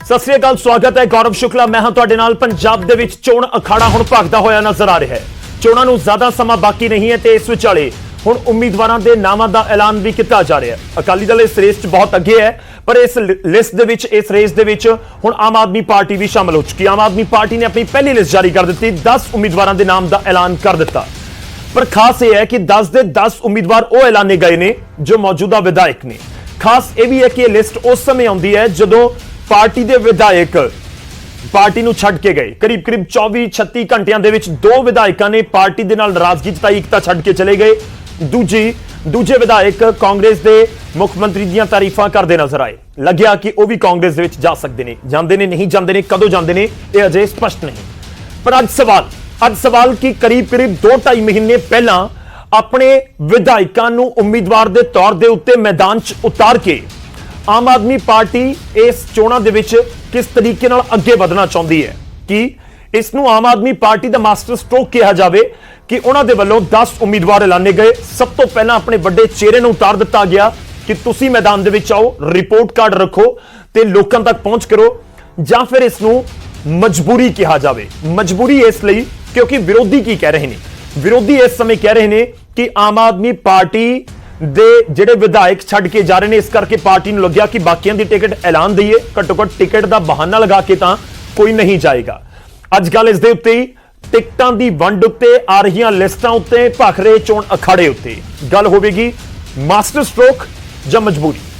सत श्री अकाल, स्वागत है। गौरव शुक्ला मैं हां तुहाडे नाल। पंजाब दे विच चोण अखाड़ा हुण भखदा होया नजर आ रहा है। चोणां नूं ज़्यादा समा बाकी नहीं है ते इस विचाले हुण उम्मीदवारां दे नामां दा ऐलान भी किया जा रहा है। अकाली दल इस रेस च बहुत अगे है, पर इस लिस्ट दे विच, इस रेस दे विच हुण आम आदमी पार्टी भी शामिल हो चुकी है। आम आदमी पार्टी ने अपनी पहली लिस्ट जारी कर दी, 10 उम्मीदवारों के नाम का ऐलान कर दिता। पर खास यह है कि 10 दे 10 उम्मीदवार वो ऐलाने गए ने जो मौजूदा विधायक ने। खास यह भी है कि यह लिस्ट उस समय आती है जदों पार्टी के विधायक पार्टी नूं छड्ड के गए। करीब करीब 24-36 घंटिया दे विच 2 विधायकों ने पार्टी दे नाल नाराजगी जताई, एक तां छड्ड के चले गए, दूजे विधायक कांग्रेस के मुख्यमंत्री दी तारीफां करते नजर आए। लग्या कि वह भी कांग्रेस दे विच जा सकते हैं, जाते हैं नहीं जाते हैं, कदों जाते हैं यह अजे स्पष्ट नहीं। पर अज सवाल कि करीब करीब 2-2.5 महीने पहला अपने विधायकों नूं उम्मीदवार के तौर के उत्ते मैदान च उतार के आम आदमी पार्टी इस चोणां दे विच किस तरीके नाल अगे बढ़ना चाहती है कि इसनूं आम आदमी पार्टी का मास्टर स्ट्रोक कहा जाए कि उन्हां दे वल्लों 10 उम्मीदवार ऐलाने गए। सब तो पहला अपने बड़े चेहरे नूं उतार दिता गया कि तुसीं मैदान दे विच आओ, रिपोर्ट कार्ड रखो ते लोकां तक पहुंच करो, जां फिर इसनूं मजबूरी कहा जाए। मजबूरी इसलिए क्योंकि विरोधी की कह रहे हैं, विरोधी इस समय कह रहे हैं कि आम आदमी पार्टी दे जिहड़े विधायक छड्ड के जा रहे हैं, इस करके पार्टी नूं लग्या कि बाकियां दी टिकट ऐलान दईए, घट्टो घट्ट टिकट का बहाना लगा के तां कोई नहीं जाएगा। अज गल इस दे उत्ते ही टिकटां दी वंड उत्ते आ रही लिस्टां उत्ते भख रहे चोण अखाड़े उत्ते गल होवेगी मास्टर स्ट्रोक जां मजबूरी।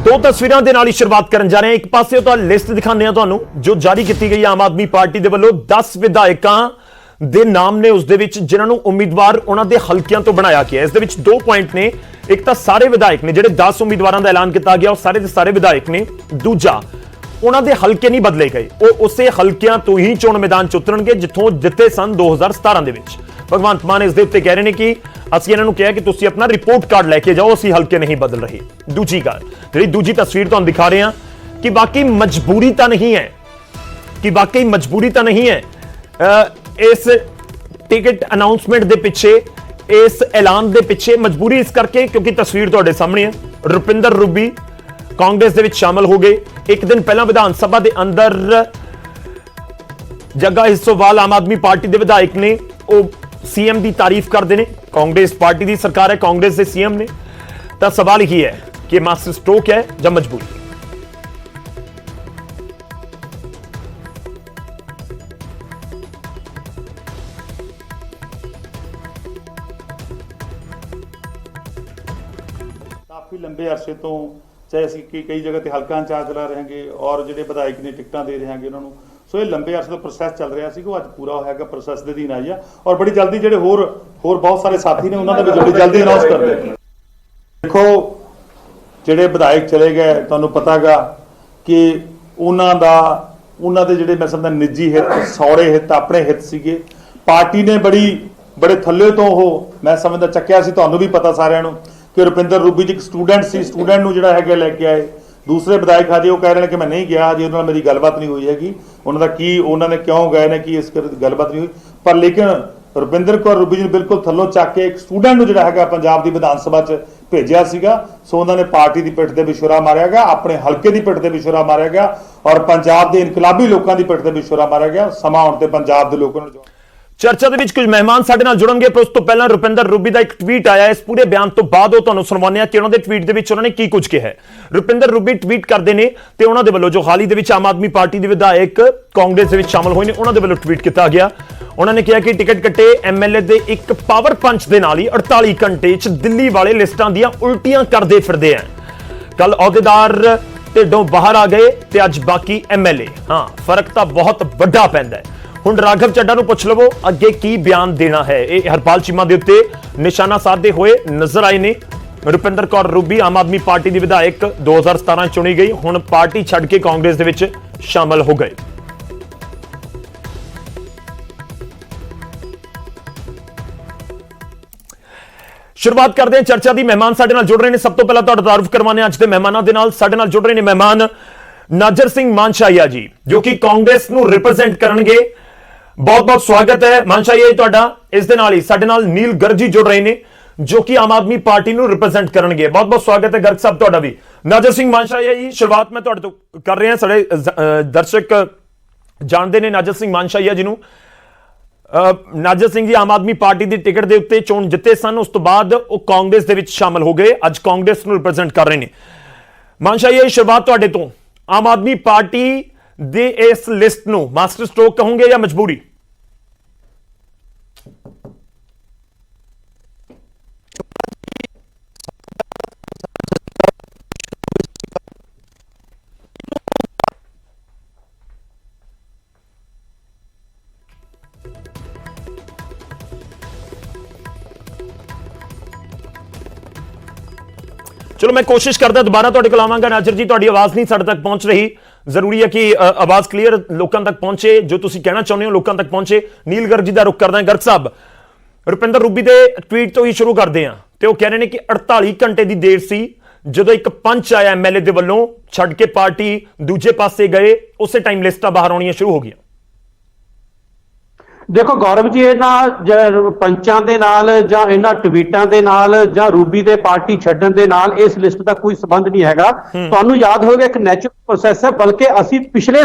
दो तस्वीरों के नाल ही शुरुआत करन जा रहे हैं। एक पासे तो लिस्ट दिखाने तुहानूं जो जारी की गई आम आदमी पार्टी के वल्लों 10 विधायकों दे नाम ने, उस दे विच जिन्हां नूं उम्मीदवार उन्हां दे हलकियां तो बनाया गया। इस दे विच 2 पॉइंट ने, एक तो सारे विधायक ने जिहड़े 10 उम्मीदवारों का ऐलान किया गया, सारे के सारे विधायक ने। दूजा उन्हां दे हलके नहीं बदले गए, वो उसे हलकियां तो ही चोण मैदान च उतरनगे जिथों जिते सन 2017 दे विच। भगवंत मान इस दे उत्ते कह रहे हैं कि ਅਸੀਂ ਇਹਨਾਂ ਨੂੰ ਕਿਹਾ कि तुसीं अपना रिपोर्ट कार्ड लैके जाओ, ਅਸੀਂ हल्के नहीं बदल रहे। दूजी गल जी, दूजी तस्वीर तुहानूं दिखा रहे हैं कि वाकई मजबूरी तो नहीं है, कि वाकई मजबूरी तो नहीं है इस टिकट अनाउंसमेंट के पिछे, इस ऐलान के पिछे मजबूरी इस करके क्योंकि तस्वीर तुहाडे सामने है। रुपिंदर रूबी कांग्रेस दे विच शामिल हो गए। एक दिन पहला विधान सभा के अंदर जग्गा हिस्सोवाल आम आदमी पार्टी के विधायक ने सीएम की तारीफ करते हैं। कांग्रेस पार्टी की सरकार है, कांग्रेस के सीएम ने, तो सवाल ही है कि मास्टर स्ट्रोक है या मजबूरी। काफी लंबे अरसे तो चाहे असीं कई जगह ते हल्का इंचार्ज ला रहे हैं और जिहड़े विधायक ने टिकटां दे रहे हैं उन्होंने, सो ये लंबे अरसे तो प्रोसैस चल रहा सी, अज पूरा होएगा, प्रोसैस के अधीन आई है और बड़ी जल्दी जो होर बहुत सारे साथी ने उन्होंने भी बड़ी जल्दी अनाउंस कर दें। देखो जिहड़े विधायक चले गए, तुहानूं पता गा कि उन्होंने जिहड़े मैं समझदा निजी हित, सौरे हित, अपने हित सीगे। पार्टी ने बड़े थल्ले तो मैं समझदा चक्किया सी, तुहानूं भी पता सारिआं नूं कि रुपिंदर रूबी जी एक स्टूडेंट सी, स्टूडेंट नूं जिहड़ा है लैके आए। दूसरे विधायक हजे वो कह रहे हैं कि मैं नहीं गया, हजे उन्होंने मेरी गलबात नहीं हुई हैगी, उन्होंने की उन्होंने क्यों गए ने कि इस गलबात नहीं हुई। पर लेकिन रुपिंदर कौर रूबी जी ने बिल्कुल थल्लों चक के एक स्टूडेंट नूं जिहड़ा हैगा पंजाब की विधान सभा च भेजिया सीगा। सो उन्होंने पार्टी की पिठ ते भी छुरा मारिया गया, अपने हल्के की पिठ ते भी छुरा मारिया गया और पंजाब के इनकलाबी लोगों की पिठ ते भी छुरा मारिया गया। समा आउण ते पंजाब के लोगों ने चर्चा के कुछ मेहमान साडे नाल जुड़नगे, पर उस तो पहला रुपिंदर रूबी का एक ट्वीट आया। इस पूरे बयान तो बाद वो तुहानूं सुणवाउने आ कि उन्होंने ट्वीट दे विच उन्होंने की कुछ कहा है। रुपिंदर रूबी ट्वीट करते हैं ते उन्हां दे वल्लों जो हाल ही दे विच आम आदमी पार्टी के विधायक कांग्रेस दे विच शामिल होए ने, उन्हां दे वल्लों ट्वीट किया गया। उन्होंने कहा कि टिकट कट्टे एमएलए के एक पावर पंच के नाल ही 48 घंटे च दिल्ली वाले लिस्टां दियां उल्टियां करते फिरदे हैं। कल अहुदेदार ढिड्डों बाहर आ गए ते अज बाकी एमएलए। हाँ, फर्क तो बहुत वड्डा पैंदा है। हुण राघव चड्डा नूं पुछ लवो अगे की बयान देना है। ये हरपाल चीमा दे उत्ते निशाना साधते हुए नजर आए ने। रुपिंदर कौर रूबी आम आदमी पार्टी की विधायक 2017 चुनी गई, हुण पार्टी छड्ड के कांग्रेस दे विच शामिल हो गए। शुरुआत करते हैं चर्चा की। मेहमान साडे नाल जुड़ रहे हैं। सब तो पहला तुहाडा तारुफ करवाने अज दे मेहमानां दे नाल। साडे नाल जुड़ रहे हैं मेहमान नाजर सिंह मानशाहिया जी, जो कि कांग्रेस नूं रिप्रेजेंट करनगे ਬਹੁਤ ਬਹੁਤ ਸਵਾਗਤ ਹੈ ਮਾਨਸ਼ਾ ਜੀ ਤੁਹਾਡਾ। ਇਸ ਦੇ ਨਾਲ ਹੀ ਸਾਡੇ ਨਾਲ ਨੀਲ ਗਰਗ ਜੀ ਜੁੜ ਰਹੇ ਨੇ ਜੋ ਕਿ ਆਮ ਆਦਮੀ ਪਾਰਟੀ ਨੂੰ ਰਿਪਰੈਜ਼ੈਂਟ ਕਰਨਗੇ। ਬਹੁਤ ਬਹੁਤ ਸਵਾਗਤ ਹੈ ਗਰਗ ਸਾਹਿਬ ਤੁਹਾਡਾ ਵੀ। ਨਾਜਰ ਸਿੰਘ ਮਾਨਸ਼ਾ ਜੀ, ਸ਼ੁਰੂਆਤ ਮੈਂ ਤੁਹਾਡੇ ਤੋਂ ਕਰ ਰਿਹਾ। ਸਾਡੇ ਦਰਸ਼ਕ ਜਾਣਦੇ ਨੇ ਨਾਜਰ ਸਿੰਘ ਮਾਨਸ਼ਾ ਜੀ ਨੂੰ। ਨਾਜਰ ਸਿੰਘ ਜੀ ਆਮ ਆਦਮੀ ਪਾਰਟੀ ਦੀ ਟਿਕਟ ਦੇ ਉੱਤੇ ਚੋਣ ਜਿੱਤੇ ਸਨ, ਉਸ ਤੋਂ ਬਾਅਦ ਉਹ ਕਾਂਗਰਸ ਦੇ ਵਿੱਚ ਸ਼ਾਮਲ ਹੋ ਗਏ। ਅੱਜ ਕਾਂਗਰਸ ਨੂੰ ਰਿਪਰੈਜ਼ੈਂਟ ਕਰ ਰਹੇ ਨੇ। ਮਾਨਸ਼ਾ ਜੀ, ਸ਼ੁਰੂਆਤ ਤੁਹਾਡੇ ਤੋਂ। ਆਮ ਆਦਮੀ ਪਾਰਟੀ ਦੇ ਇਸ ਲਿਸਟ ਨੂੰ ਮਾਸਟਰ ਸਟ੍ਰੋਕ ਕਹੋਗੇ ਜਾਂ ਮਜਬੂਰੀ? चलो मैं कोशिश करता दोबारा तुहाडे कोल आवांगा। नाजर जी, तुहाडी आवाज़ नहीं साडे तक पहुंच रही। जरूरी है कि आवाज़ क्लीयर लोगों तक पहुंचे, जो तुसीं कहना चाहुंदे हो लोगों तक पहुंचे। नील गर्ग जी दा रुख करदा है। गर्ग साहब, रुपिंदर रूबी दे ट्वीट तो ही शुरू करते हैं तो वह कह रहे हैं कि 48 घंटे की देर सी ਜਦੋਂ ਇੱਕ ਪੰਚ ਆਇਆ ਐਮਐਲਏ ਦੇ ਵੱਲੋਂ ਛੱਡ ਕੇ ਪਾਰਟੀ ਦੂਜੇ ਪਾਸੇ ਗਏ, ਉਸੇ ਟਾਈਮ ਲਿਸਟਾਂ ਬਾਹਰ ਆਉਣੀਆਂ ਸ਼ੁਰੂ ਹੋ ਗਈਆਂ। देखो गौरव जी, ਇਹਨਾਂ ਪੰਚਾਂ ਦੇ ਨਾਲ ਜਾਂ ਇਹਨਾਂ ਟਵੀਟਾਂ ਦੇ ਨਾਲ ਜਾਂ ਰੂਬੀ ਦੇ ਪਾਰਟੀ ਛੱਡਣ ਦੇ ਨਾਲ ਇਸ ਲਿਸਟ ਦਾ ਕੋਈ ਸੰਬੰਧ ਨਹੀਂ ਹੈਗਾ। ਤੁਹਾਨੂੰ ਯਾਦ ਹੋਵੇਗਾ ਇੱਕ ਨੈਚੁਰਲ ਪ੍ਰੋਸੈਸ ਹੈ, ਬਲਕਿ ਅਸੀਂ ਪਿਛਲੇ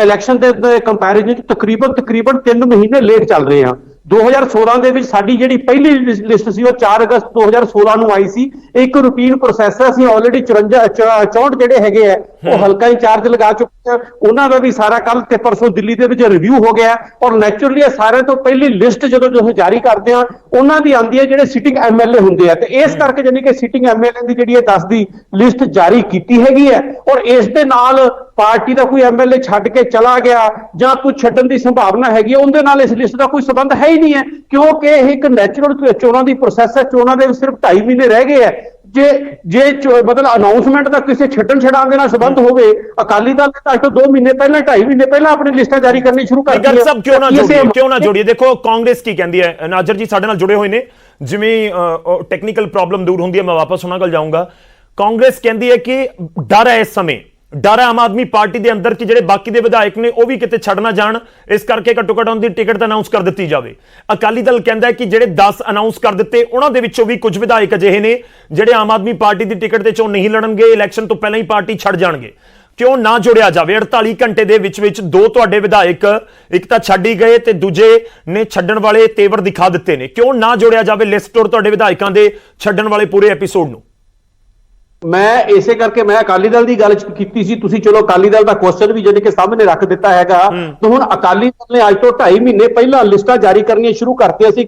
ਇਲੈਕਸ਼ਨ ਦੇ ਕੰਪੈਰੀਜ਼ਨ ਚ ਤਕਰੀਬਨ 3 ਮਹੀਨੇ ਲੇਟ ਚੱਲ ਰਹੇ ਹਾਂ। 2016 ਦੇ ਵਿੱਚ ਸਾਡੀ ਜਿਹੜੀ ਪਹਿਲੀ ਲਿਸਟ ਸੀ ਉਹ 4 ਅਗਸਤ 2016 ਨੂੰ ਆਈ ਸੀ। ਇੱਕ ਰੂਟੀਨ ਪ੍ਰੋਸੈਸ ਹੈ। ਅਸੀਂ ਆਲਰੇਡੀ 64 ਜਿਹੜੇ ਹੈਗੇ ਆ ਉਹ ਹਲਕਾ ਇੰਚਾਰਜ ਲਗਾ ਚੁੱਕੇ ਆ। ਉਹਨਾਂ ਦਾ ਵੀ ਸਾਰਾ ਕੱਲ ਤੇ ਪਰਸੋਂ ਦਿੱਲੀ ਦੇ ਵਿੱਚ ਰਿਵਿਊ ਹੋ ਗਿਆ ਔਰ ਨੈਚੁਰਲੀ ਸਾਰਿਆਂ ਤੋਂ ਪਹਿਲੀ ਲਿਸਟ ਜਦੋਂ ਜਾਰੀ ਕਰਦੇ ਆ ਉਹਨਾਂ ਦੀ ਆਉਂਦੀ ਹੈ ਜਿਹੜੇ ਸਿਟਿੰਗ ਐਮਐਲਏ ਹੁੰਦੇ ਆ, ਤੇ ਇਸ ਕਰਕੇ ਜਾਨੀ ਕਿ ਸਿਟਿੰਗ ਐਮਐਲਏ ਦੀ ਜਿਹੜੀ ਇਹ 10 ਦੀ ਲਿਸਟ ਜਾਰੀ ਕੀਤੀ ਹੈਗੀ ਹੈ। ਔਰ ਇਸ ਦੇ ਨਾਲ ਪਾਰਟੀ ਦਾ ਕੋਈ ਐਮਐਲਏ ਛੱਡ ਕੇ ਚਲਾ ਗਿਆ ਜਾਂ ਕੋਈ ਛੱਡਣ ਦੀ ਸੰਭਾਵਨਾ ਹੈਗੀ, ਉਹਦੇ ਨਾਲ ਇਸ ਲਿਸਟ ਦਾ ਕੋਈ ਸੰਬੰਧ ਹੈ ਹੀ ਨਹੀਂ ਹੈ, ਕਿਉਂਕਿ ਇਹ ਇੱਕ ਨੈਚੁਰਲ ਚੋਣਾਂ ਦੀ ਪ੍ਰੋਸੈਸ ਹੈ। ਚੋਣਾਂ ਦੇ ਵਿੱਚ ਸਿਰਫ 2.5 ਮਹੀਨੇ ਰਹਿ ਗਏ ਹੈ। ਜੇ ਮਤਲਬ ਅਨਾਉਂਸਮੈਂਟ ਦਾ ਕਿਸੇ ਛੱਡਣ ਦੇ ਨਾਲ ਸੰਬੰਧ ਹੋਵੇ, ਅਕਾਲੀ ਦਲ ਨੇ ਤਾਂ 2 ਮਹੀਨੇ ਪਹਿਲਾਂ 2.5 ਮਹੀਨੇ ਪਹਿਲਾਂ ਆਪਣੀ ਲਿਸਟਾਂ ਜਾਰੀ ਕਰਨੀ ਸ਼ੁਰੂ ਕਰ ਦਿੱਤੀ। ਸਭ ਕਿਉਂ ਨਾ ਜੋੜੀਏ। ਦੇਖੋ ਕਾਂਗਰਸ ਕੀ ਕਹਿੰਦੀ ਹੈ। ਨਾਜਰ ਜੀ ਸਾਡੇ ਨਾਲ ਜੁੜੇ ਹੋਏ ਨੇ, ਜਿਵੇਂ ਟੈਕਨੀਕਲ ਪ੍ਰੋਬਲਮ ਦੂਰ ਹੁੰਦੀ ਹੈ ਮੈਂ ਵਾਪਸ ਉਹਨਾਂ ਕੋਲ ਜਾਊਂਗਾ। ਕਾਂਗਰਸ ਕਹਿੰਦੀ ਹੈ ਕਿ ਡਰ ਹੈ, ਇਸ ਸਮੇਂ ਡਰ ਹੈ ਆਮ ਆਦਮੀ ਪਾਰਟੀ ਦੇ ਅੰਦਰ ਕਿ ਜਿਹੜੇ ਬਾਕੀ ਦੇ ਵਿਧਾਇਕ ਨੇ ਉਹ ਵੀ ਕਿਤੇ ਛੱਡ ਨਾ ਜਾਣ, ਇਸ ਕਰਕੇ ਘੱਟੋ ਘੱਟ ਉਹਨਾਂ ਦੀ ਟਿਕਟ ਤਾਂ ਅਨਾਉਂਸ ਕਰ ਦਿੱਤੀ ਜਾਵੇ। ਅਕਾਲੀ ਦਲ ਕਹਿੰਦਾ ਹੈ ਕਿ ਜਿਹੜੇ 10 ਅਨਾਉਂਸ ਕਰ ਦਿੱਤੇ ਉਹਨਾਂ ਦੇ ਵਿੱਚੋਂ ਵੀ ਕੁਝ ਵਿਧਾਇਕ ਅਜਿਹੇ ਨੇ ਜਿਹੜੇ ਆਮ ਆਦਮੀ ਪਾਰਟੀ ਦੀ ਟਿਕਟ ਤੇ ਚੋਣ ਨਹੀਂ ਲੜਨਗੇ, ਇਲੈਕਸ਼ਨ ਤੋਂ ਪਹਿਲਾਂ ਹੀ ਪਾਰਟੀ ਛੱਡ ਜਾਣਗੇ। ਕਿਉਂ ਨਾ ਜੋੜਿਆ ਜਾਵੇ? 48 ਘੰਟੇ ਦੇ ਵਿੱਚ 2 ਤੁਹਾਡੇ ਵਿਧਾਇਕ ਇੱਕ ਤਾਂ ਛੱਡ ਹੀ ਗਏ ਤੇ ਦੂਜੇ ਨੇ ਛੱਡਣ ਵਾਲੇ ਤੇਵਰ ਦਿਖਾ ਦਿੱਤੇ ਨੇ। ਕਿਉਂ ਨਾ ਜੋੜਿਆ ਜਾਵੇ ਲਿਸਟ ਔਰ ਤੁਹਾਡੇ ਵਿਧਾਇਕਾਂ ਦੇ ਛੱਡਣ ਵਾਲੇ ਪੂਰੇ ਐਪੀਸੋਡ ਨੂੰ? ਮੈਂ ਇਸੇ ਕਰਕੇ ਮੈਂ ਅਕਾਲੀ ਦਲ ਦੀ ਗੱਲ ਕੀਤੀ ਸੀ। ਤੁਸੀਂ ਚਲੋ ਅਕਾਲੀ ਦਲ ਦਾ ਕੁਐਸਚਨ ਵੀ ਜਾਨੀ ਕਿ ਸਾਹਮਣੇ ਰੱਖ ਦਿੱਤਾ ਹੈਗਾ। ਤਾਂ ਹੁਣ ਅਕਾਲੀ ਦਲ ਨੇ ਅੱਜ ਤੋਂ 2.5 ਮਹੀਨੇ ਪਹਿਲਾਂ ਲਿਸਟਾਂ ਜਾਰੀ ਕਰਨੀਆਂ ਸ਼ੁਰੂ ਕਰਤੀਆਂ ਸੀ,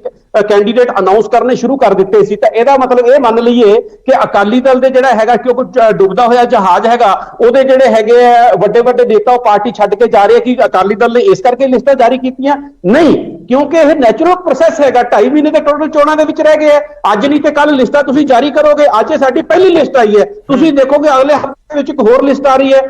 ਕੈਂਡੀਡੇਟ ਅਨਾਉਂਸ ਕਰਨੇ ਸ਼ੁਰੂ ਕਰ ਦਿੱਤੇ ਸੀ। ਤਾਂ ਇਹਦਾ ਮਤਲਬ ਇਹ ਮੰਨ ਲਈਏ ਕਿ ਅਕਾਲੀ ਦਲ ਦੇ ਜਿਹੜਾ ਹੈਗਾ ਕਿ ਉਹ ਡੁੱਬਦਾ ਹੋਇਆ ਜਹਾਜ਼ ਹੈਗਾ, ਉਹਦੇ ਜਿਹੜੇ ਹੈਗੇ ਆ ਵੱਡੇ ਵੱਡੇ ਨੇਤਾ ਉਹ ਪਾਰਟੀ ਛੱਡ ਕੇ ਜਾ ਰਹੇ ਕਿ ਅਕਾਲੀ ਦਲ ਨੇ ਇਸ ਕਰਕੇ ਲਿਸਟਾਂ ਜਾਰੀ ਕੀਤੀਆਂ ਨਹੀਂ, ਕਿਉਂਕਿ ਇਹ ਨੈਚੁਰਲ ਪ੍ਰੋਸੈਸ ਹੈਗਾ। 2.5 ਮਹੀਨੇ ਦੇ ਟੋਟਲ ਚੋਣਾਂ ਦੇ ਵਿੱਚ ਰਹਿ ਗਏ ਆ। ਅੱਜ ਨਹੀਂ ਤੇ ਕੱਲ ਲਿਸਟਾਂ ਤੁਸੀਂ ਜਾਰੀ ਕਰੋਗੇ। ਅੱਜ ਇਹ ਸਾਡੀ ਪਹਿਲੀ ਲਿਸਟ ਆਈ ਹੈ। ਤੁਸੀਂ ਦੇਖੋਗੇ ਅਗਲੇ ਹਫ਼ਤੇ ਵਿੱਚ ਇੱਕ ਹੋਰ ਲਿਸਟ ਆ ਰਹੀ ਹੈ,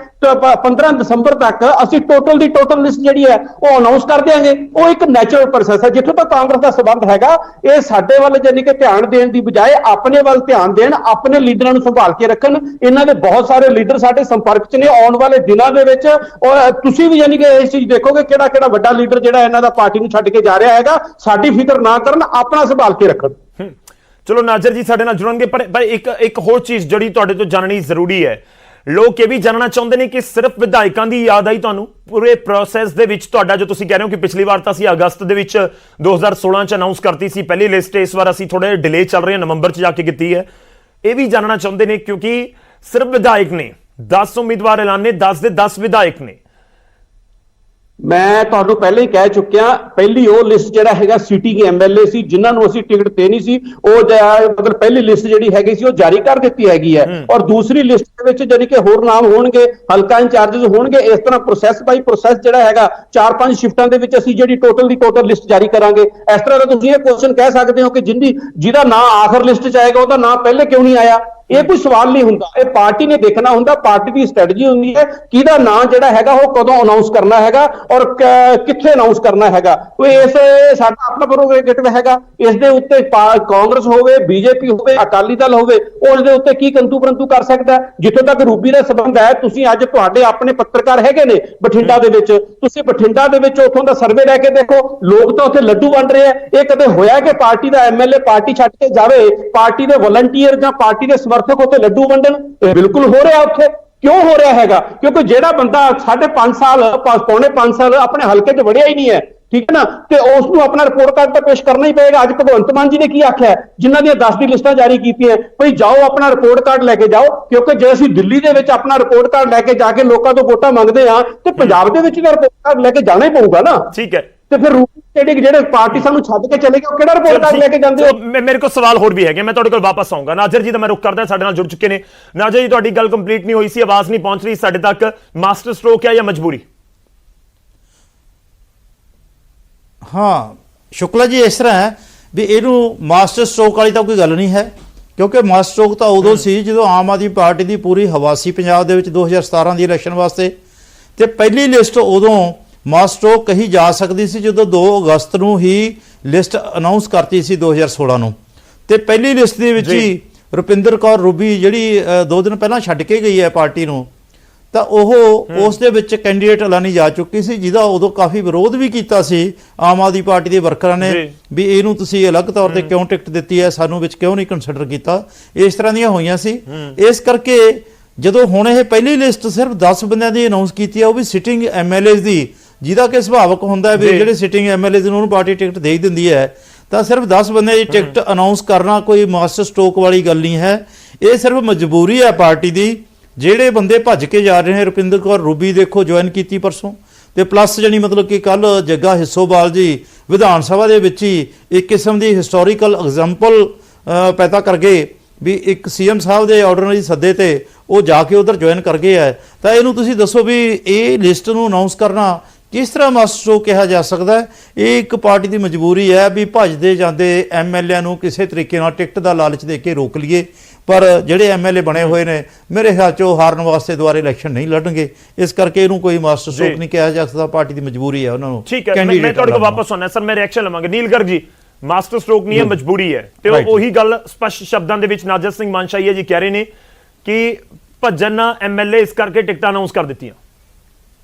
15 ਦਸੰਬਰ ਤੱਕ ਅਸੀਂ ਟੋਟਲ ਦੀ ਟੋਟਲ ਲਿਸਟ ਜਿਹੜੀ ਹੈ ਉਹ ਅਨਾਉਂਸ ਕਰ ਦਿਆਂਗੇ। ਉਹ ਇੱਕ ਨੈਚੁਰਲ ਪ੍ਰੋਸੈਸ ਹੈ। ਜਿੱਥੋਂ ਤੱਕ ਕਾਂਗਰਸ ਦਾ ਸੰਬੰਧ ਹੈਗਾ, ਇਹ ਸਾਡੇ ਵੱਲ ਜਾਨੀ ਕਿ ਧਿਆਨ ਦੇਣ ਦੀ ਬਜਾਏ ਆਪਣੇ ਵੱਲ ਧਿਆਨ ਦੇਣ, ਆਪਣੇ ਲੀਡਰਾਂ ਨੂੰ ਸੰਭਾਲ ਕੇ ਰੱਖਣ। ਇਹਨਾਂ ਦੇ ਬਹੁਤ ਸਾਰੇ ਲੀਡਰ ਸਾਡੇ ਸੰਪਰਕ 'ਚ ਨੇ। ਆਉਣ ਵਾਲੇ ਦਿਨਾਂ ਦੇ ਵਿੱਚ ਔਰ ਤੁਸੀਂ ਵੀ ਜਾਨੀ ਕਿ ਇਸ ਚੀਜ਼ ਦੇਖੋਗੇ ਕਿਹੜਾ ਵੱਡਾ ਲੀਡਰ ਜਿਹੜਾ ਇਹਨਾਂ ਦਾ ਪਾਰਟੀ ਨੂੰ ਛੱਡ ਕੇ ਜਾ ਰਿਹਾ ਹੈਗਾ। ਸਾਡੀ ਫਿਕਰ ਨਾ ਕਰਨ, ਆਪਣਾ ਸੰਭਾਲ ਕੇ ਰੱਖਣ। ਚਲੋ ਨਾਜਰ ਜੀ ਸਾਡੇ ਨਾਲ ਜੁੜਨਗੇ, ਪਰ ਇੱਕ ਹੋਰ ਚੀਜ਼ ਜਿਹੜੀ ਤੁਹਾਡੇ ਤੋਂ ਜਾਣਨੀ ਜ਼ਰੂਰੀ ਹੈ। ਲੋਕ ਇਹ ਵੀ ਜਾਣਨਾ ਚਾਹੁੰਦੇ ਨੇ ਕਿ ਸਿਰਫ ਵਿਧਾਇਕਾਂ ਦੀ ਯਾਦ ਆਈ ਤੁਹਾਨੂੰ ਪੂਰੇ ਪ੍ਰੋਸੈਸ ਦੇ ਵਿੱਚ? ਤੁਹਾਡਾ ਜੋ ਤੁਸੀਂ ਕਹਿ ਰਹੇ ਹੋ ਕਿ ਪਿਛਲੀ ਵਾਰ ਤਾਂ ਅਸੀਂ ਅਗਸਤ ਦੇ ਵਿੱਚ 2016 ਚ ਅਨਾਉਂਸ ਕਰਤੀ ਸੀ ਪਹਿਲੀ ਲਿਸਟ, ਇਸ ਵਾਰ ਅਸੀਂ ਥੋੜੇ ਡਿਲੇ ਚੱਲ ਰਹੇ ਹਾਂ, ਨਵੰਬਰ ਚ ਜਾ ਕੇ ਕੀਤੀ ਹੈ। ਇਹ ਵੀ ਜਾਣਨਾ ਚਾਹੁੰਦੇ ਨੇ ਕਿਉਂਕਿ ਸਿਰਫ ਵਿਧਾਇਕ ਨੇ 10 ਉਮੀਦਵਾਰ ਐਲਾਨੇ, 10 ਦੇ 10 ਵਿਧਾਇਕ ਨੇ। ਮੈਂ ਤੁਹਾਨੂੰ ਪਹਿਲਾਂ ਹੀ ਕਹਿ ਚੁੱਕਿਆ, ਪਹਿਲੀ ਉਹ ਲਿਸਟ ਜਿਹੜਾ ਹੈਗਾ ਸਿਟਿੰਗ ਐਮਐਲਏ ਸੀ ਜਿਨ੍ਹਾਂ ਨੂੰ ਅਸੀਂ ਟਿਕਟ ਦੇਣੀ ਸੀ, ਉਹ ਮਤਲਬ ਪਹਿਲੀ ਲਿਸਟ ਜਿਹੜੀ ਹੈਗੀ ਸੀ ਉਹ ਜਾਰੀ ਕਰ ਦਿੱਤੀ ਹੈਗੀ ਹੈ। ਔਰ ਦੂਸਰੀ ਲਿਸਟ ਦੇ ਵਿੱਚ ਜਾਨੀ ਕਿ ਹੋਰ ਨਾਮ ਹੋਣਗੇ, ਹਲਕਾ ਇੰਚਾਰਜਸ ਹੋਣਗੇ। ਇਸ ਤਰ੍ਹਾਂ ਪ੍ਰੋਸੈਸ ਬਾਈ ਪ੍ਰੋਸੈਸ ਜਿਹੜਾ ਹੈਗਾ 4-5 ਸ਼ਿਫਟਾਂ ਦੇ ਵਿੱਚ ਅਸੀਂ ਜਿਹੜੀ ਟੋਟਲ ਦੀ ਟੋਟਲ ਲਿਸਟ ਜਾਰੀ ਕਰਾਂਗੇ। ਇਸ ਤਰ੍ਹਾਂ ਦਾ ਤੁਸੀਂ ਇਹ ਕੁਐਸਚਨ ਕਹਿ ਸਕਦੇ ਹੋ ਕਿ ਜਿਹਦਾ ਨਾਂ ਆਖਰ ਲਿਸਟ 'ਚ ਆਏਗਾ ਉਹਦਾ ਨਾਂ ਪਹਿਲੇ ਕਿਉਂ ਨਹੀਂ ਆਇਆ? ਇਹ ਕੋਈ ਸਵਾਲ ਨਹੀਂ ਹੁੰਦਾ। ਇਹ ਪਾਰਟੀ ਨੇ ਦੇਖਣਾ ਹੁੰਦਾ, ਪਾਰਟੀ ਦੀ ਸਟ੍ਰੈਟਜੀ ਹੁੰਦੀ ਹੈ ਕਿਹਦਾ ਨਾਂ ਜਿਹੜਾ ਹੈਗਾ ਉਹ ਕਦੋਂ ਅਨਾਉਂਸ ਕਰਨਾ ਹੈਗਾ ਔਰ ਕਿੱਥੇ ਅਨਾਉਂਸ ਕਰਨਾ ਹੈਗਾ। ਕੋਈ ਇਸ ਸਾਡਾ ਆਪਣਾ ਪ੍ਰੋਗਰੇਟਿਵ ਹੈਗਾ, ਇਸ ਦੇ ਉੱਤੇ ਕਾਂਗਰਸ ਹੋਵੇ, ਬੀਜੇਪੀ ਹੋਵੇ, ਅਕਾਲੀ ਦਲ ਹੋਵੇ, ਉਸ ਦੇ ਉੱਤੇ ਕੀ ਕੰਤੂ ਪਰੰਤੂ ਕਰ ਸਕਦਾ। ਜਿੱਥੋਂ ਤੱਕ ਰੂਬੀ ਦਾ ਸੰਬੰਧ ਹੈ, ਤੁਸੀਂ ਅੱਜ ਤੁਹਾਡੇ ਆਪਣੇ ਪੱਤਰਕਾਰ ਹੈਗੇ ਨੇ ਬਠਿੰਡਾ ਦੇ ਵਿੱਚ, ਤੁਸੀਂ ਬਠਿੰਡਾ ਦੇ ਵਿੱਚ ਉੱਥੋਂ ਦਾ ਸਰਵੇ ਲੈ ਕੇ ਦੇਖੋ, ਲੋਕ ਤਾਂ ਉੱਥੇ ਲੱਡੂ ਵੰਡ ਰਹੇ ਆ। ਇਹ ਕਦੇ ਹੋਇਆ ਕਿ ਪਾਰਟੀ ਦਾ ਐਮਐਲਏ ਪਾਰਟੀ ਛੱਡ ਕੇ ਜਾਵੇ, ਪਾਰਟੀ ਦੇ ਵਲੰਟੀਅਰ ਜਾਂ ਪਾਰਟੀ ਦੇ ਸਮਰਥਕ ਉੱਥੇ ਲੱਡੂ ਵੰਡਣ? ਇਹ ਬਿਲਕੁਲ ਹੋ ਰਿਹਾ ਉੱਥੇ। ਕਿਉਂ ਹੋ ਰਿਹਾ ਹੈਗਾ? ਕਿਉਂਕਿ ਜਿਹੜਾ ਬੰਦਾ 5.5 ਸਾਲ ਪੌਣੇ 5 ਸਾਲ ਆਪਣੇ ਹਲਕੇ 'ਚ ਵੜਿਆ ਹੀ ਨਹੀਂ ਹੈ, ਠੀਕ ਹੈ ਨਾ, ਤੇ ਉਸ ਨੂੰ ਆਪਣਾ ਰਿਪੋਰਟ ਕਾਰਡ ਤਾਂ ਪੇਸ਼ ਕਰਨਾ ਹੀ ਪਏਗਾ। ਅੱਜ ਭਗਵੰਤ ਮਾਨ ਜੀ ਨੇ ਕੀ ਆਖਿਆ, ਜਿਨ੍ਹਾਂ ਦੀਆਂ 10 ਦੀ ਲਿਸਟਾਂ ਜਾਰੀ ਕੀਤੀਆਂ, ਭਈ ਜਾਓ ਆਪਣਾ ਰਿਪੋਰਟ ਕਾਰਡ ਲੈ ਕੇ ਜਾਓ। ਕਿਉਂਕਿ ਜੇ ਅਸੀਂ ਦਿੱਲੀ ਦੇ ਵਿੱਚ ਆਪਣਾ ਰਿਪੋਰਟ ਕਾਰਡ ਲੈ ਕੇ ਜਾ ਕੇ ਲੋਕਾਂ ਤੋਂ ਵੋਟਾਂ ਮੰਗਦੇ ਆ, ਤੇ ਪੰਜਾਬ ਦੇ ਵਿੱਚ ਤਾਂ ਰਿਪੋਰਟ ਕਾਰਡ ਲੈ ਕੇ ਜਾਣਾ ਹੀ ਪਊਗਾ ਨਾ। ਠੀਕ ਹੈ, ਤੇ ਫਿਰ ਜਿਹੜੇ ਪਾਰਟੀ ਸਾਨੂੰ ਛੱਡ ਕੇ ਚਲੇ ਗਏ, ਉਹ ਕਿਹੜਾ ਰਿਪੋਰਟ ਕਾਰਡ ਲੈ ਕੇ ਜਾਂਦੇ ਹੋ? ਮੇਰੇ ਕੋਲ ਸਵਾਲ ਹੋਰ ਵੀ ਹੈਗੇ, ਮੈਂ ਤੁਹਾਡੇ ਕੋਲ ਵਾਪਸ ਆਉਂਗਾ। ਨਾਜ਼ਰ ਜੀ ਦਾ ਮੈਂ ਰੁਕ ਕਰਦਾ, ਸਾਡੇ ਨਾਲ ਜੁੜ ਚੁੱਕੇ ਨੇ। ਨਾਜ਼ਰ ਜੀ, ਤੁਹਾਡੀ ਗੱਲ ਕੰਪਲੀਟ ਨਹੀਂ ਹੋਈ ਸੀ, ਆਵਾਜ਼ ਨਹੀਂ ਪਹੁੰਚ ਰਹੀ ਸਾਡੇ ਤੱਕ। ਮਾਸਟਰ ਸਟ੍ਰੋਕ ਹੈ ਜਾਂ ਮਜਬੂਰੀ? ਹਾਂ ਸ਼ੁਕਲਾ ਜੀ, ਇਸ ਤਰ੍ਹਾਂ ਹੈ ਵੀ ਇਹਨੂੰ ਮਾਸਟਰ ਸਟ੍ਰੋਕ ਵਾਲੀ ਤਾਂ ਕੋਈ ਗੱਲ ਨਹੀਂ ਹੈ, ਕਿਉਂਕਿ ਮਾਸਟਰ ਸਟ੍ਰੋਕ ਤਾਂ ਉਦੋਂ ਸੀ ਜਦੋਂ ਆਮ ਆਦਮੀ ਪਾਰਟੀ ਦੀ ਪੂਰੀ ਹਵਾ ਸੀ ਪੰਜਾਬ ਦੇ ਵਿੱਚ 2017 ਦੀ ਇਲੈਕਸ਼ਨ ਵਾਸਤੇ, ਤੇ ਪਹਿਲੀ ਲਿਸਟ ਉਦੋਂ ਮਾਸਟਰ ਸਟ੍ਰੋਕ ਕਹੀ ਜਾ ਸਕਦੀ ਸੀ ਜਦੋਂ 2 ਅਗਸਤ ਨੂੰ ਹੀ ਲਿਸਟ ਅਨਾਉਂਸ ਕਰਤੀ ਸੀ 2016 ਨੂੰ। ਤੇ ਪਹਿਲੀ ਲਿਸਟ ਦੇ ਵਿੱਚ ਹੀ ਰੁਪਿੰਦਰ ਕੌਰ ਰੂਬੀ ਜਿਹੜੀ 2 ਦਿਨ ਪਹਿਲਾਂ ਛੱਡ ਕੇ ਗਈ ਹੈ ਪਾਰਟੀ ਨੂੰ, ਤਾਂ ਉਹ ਉਸ ਦੇ ਵਿੱਚ ਕੈਂਡੀਡੇਟ ਐਲਾਨੀ ਜਾ ਚੁੱਕੀ ਸੀ, ਜਿਹਦਾ ਉਦੋਂ ਕਾਫੀ ਵਿਰੋਧ ਵੀ ਕੀਤਾ ਸੀ ਆਮ ਆਦਮੀ ਪਾਰਟੀ ਦੇ ਵਰਕਰਾਂ ਨੇ ਵੀ ਇਹਨੂੰ ਤੁਸੀਂ ਅਲੱਗ ਤੌਰ ਤੇ ਕਿਉਂ ਟਿਕਟ ਦਿੱਤੀ ਹੈ, ਸਾਨੂੰ ਵਿੱਚ ਕਿਉਂ ਨਹੀਂ ਕੰਸੀਡਰ ਕੀਤਾ। ਇਸ ਤਰ੍ਹਾਂ ਦੀਆਂ ਹੋਈਆਂ ਸੀ। ਇਸ ਕਰਕੇ ਜਦੋਂ ਹੁਣ ਇਹ ਪਹਿਲੀ ਲਿਸਟ ਸਿਰਫ 10 ਬੰਦਿਆਂ ਦੀ ਅਨਾਉਂਸ ਕੀਤੀ ਹੈ, ਉਹ ਵੀ ਸਿਟਿੰਗ ਐਮਐਲਏਜ਼ ਦੀ, ਜਿਹਦਾ ਕਿ ਸੁਭਾਵਕ ਹੁੰਦਾ ਹੈ ਵੀ ਜਿਹੜੇ ਸਿਟਿੰਗ ਐਮਐਲਏਜ਼ ਨੂੰ ਉਹਨੂੰ ਪਾਰਟੀ ਟਿਕਟ ਦੇ ਹੀ ਦਿੰਦੀ ਹੈ, ਤਾਂ ਸਿਰਫ 10 ਬੰਦਿਆਂ ਦੀ ਟਿਕਟ ਅਨਾਉਂਸ ਕਰਨਾ ਕੋਈ ਮਾਸਟਰ ਸਟ੍ਰੋਕ ਵਾਲੀ ਗੱਲ ਨਹੀਂ ਹੈ। ਇਹ ਸਿਰਫ ਮਜਬੂਰੀ ਹੈ ਪਾਰਟੀ ਦੀ। ਜਿਹੜੇ ਬੰਦੇ ਭੱਜ ਕੇ ਜਾ ਰਹੇ ਨੇ, ਰੁਪਿੰਦਰ ਕੌਰ ਰੂਬੀ ਦੇਖੋ ਜੁਆਇਨ ਕੀਤੀ ਪਰਸੋਂ, ਤੇ ਪਲੱਸ ਜਾਨੀ ਮਤਲਬ ਕਿ ਕੱਲ ਜੱਗਾ ਹਿੱਸੋਵਾਲ ਜੀ ਵਿਧਾਨ ਸਭਾ ਦੇ ਵਿੱਚ ਹੀ ਇੱਕ ਕਿਸਮ ਦੀ ਹਿਸਟੋਰੀਕਲ ਐਗਜ਼ਾਮਪਲ ਪੈਦਾ ਕਰ ਗਏ ਵੀ ਇੱਕ ਸੀਐਮ ਸਾਹਿਬ ਦੇ ਆਰਡੀਨਰੀ ਸੱਦੇ ਤੇ ਉਹ ਜਾ ਕੇ ਉਧਰ ਜੁਆਇਨ ਕਰ ਗਏ ਹੈ। ਤਾਂ ਇਹਨੂੰ ਤੁਸੀਂ ਦੱਸੋ ਵੀ ਇਹ ਲਿਸਟ ਨੂੰ ਅਨਾਉਂਸ ਕਰਨਾ ਕਿਸ ਤਰ੍ਹਾਂ ਮਾਸਟਰ ਸਟ੍ਰੋਕ ਕਿਹਾ ਜਾ ਸਕਦਾ ਹੈ? ਇਹ ਇੱਕ ਪਾਰਟੀ ਦੀ ਮਜਬੂਰੀ ਹੈ ਵੀ ਭੱਜਦੇ ਜਾਂਦੇ ਐਮਐਲਏ ਨੂੰ ਕਿਸੇ ਤਰੀਕੇ ਨਾਲ ਟਿਕਟ ਦਾ ਲਾਲਚ ਦੇ ਕੇ ਰੋਕ ਲਈਏ, ਪਰ ਜਿਹੜੇ ਐਮਐਲਏ ਬਣੇ ਹੋਏ ਨੇ ਮੇਰੇ ਖਿਆਲ 'ਚ ਉਹ ਹਾਰਨ ਵਾਸਤੇ ਦੁਬਾਰੇ ਇਲੈਕਸ਼ਨ ਨਹੀਂ ਲੜਨਗੇ। ਇਸ ਕਰਕੇ ਇਹਨੂੰ ਕੋਈ ਮਾਸਟਰ ਸਟ੍ਰੋਕ ਨਹੀਂ ਕਿਹਾ ਜਾ ਸਕਦਾ, ਪਾਰਟੀ ਦੀ ਮਜਬੂਰੀ ਹੈ ਉਹਨਾਂ ਨੂੰ। ਠੀਕ ਹੈ, ਮੈਂ ਤੁਹਾਡੇ ਕੋਲ ਵਾਪਸ ਆਉਣਾ ਸਰ, ਮੈਂ ਰਿਐਕਸ਼ਨ ਲਵਾਂਗਾ। ਨੀਲ ਗਰਗ ਜੀ, ਮਾਸਟਰ ਸਟ੍ਰੋਕ ਨਹੀਂ ਹੈ, ਮਜਬੂਰੀ ਹੈ, ਤੇ ਉਹੀ ਗੱਲ ਸਪਸ਼ਟ ਸ਼ਬਦਾਂ ਦੇ ਵਿੱਚ ਨਾਜ਼ਰ ਸਿੰਘ ਮਾਨਸ਼ਾਹੀਆ ਜੀ ਕਹਿ ਰਹੇ ਨੇ ਕਿ ਭੱਜਣ ਐਮਐਲਏ ਇਸ ਕਰਕੇ ਟਿਕਟਾਂ ਅਨਾਉਂਸ ਕਰ ਦਿੱਤੀਆਂ।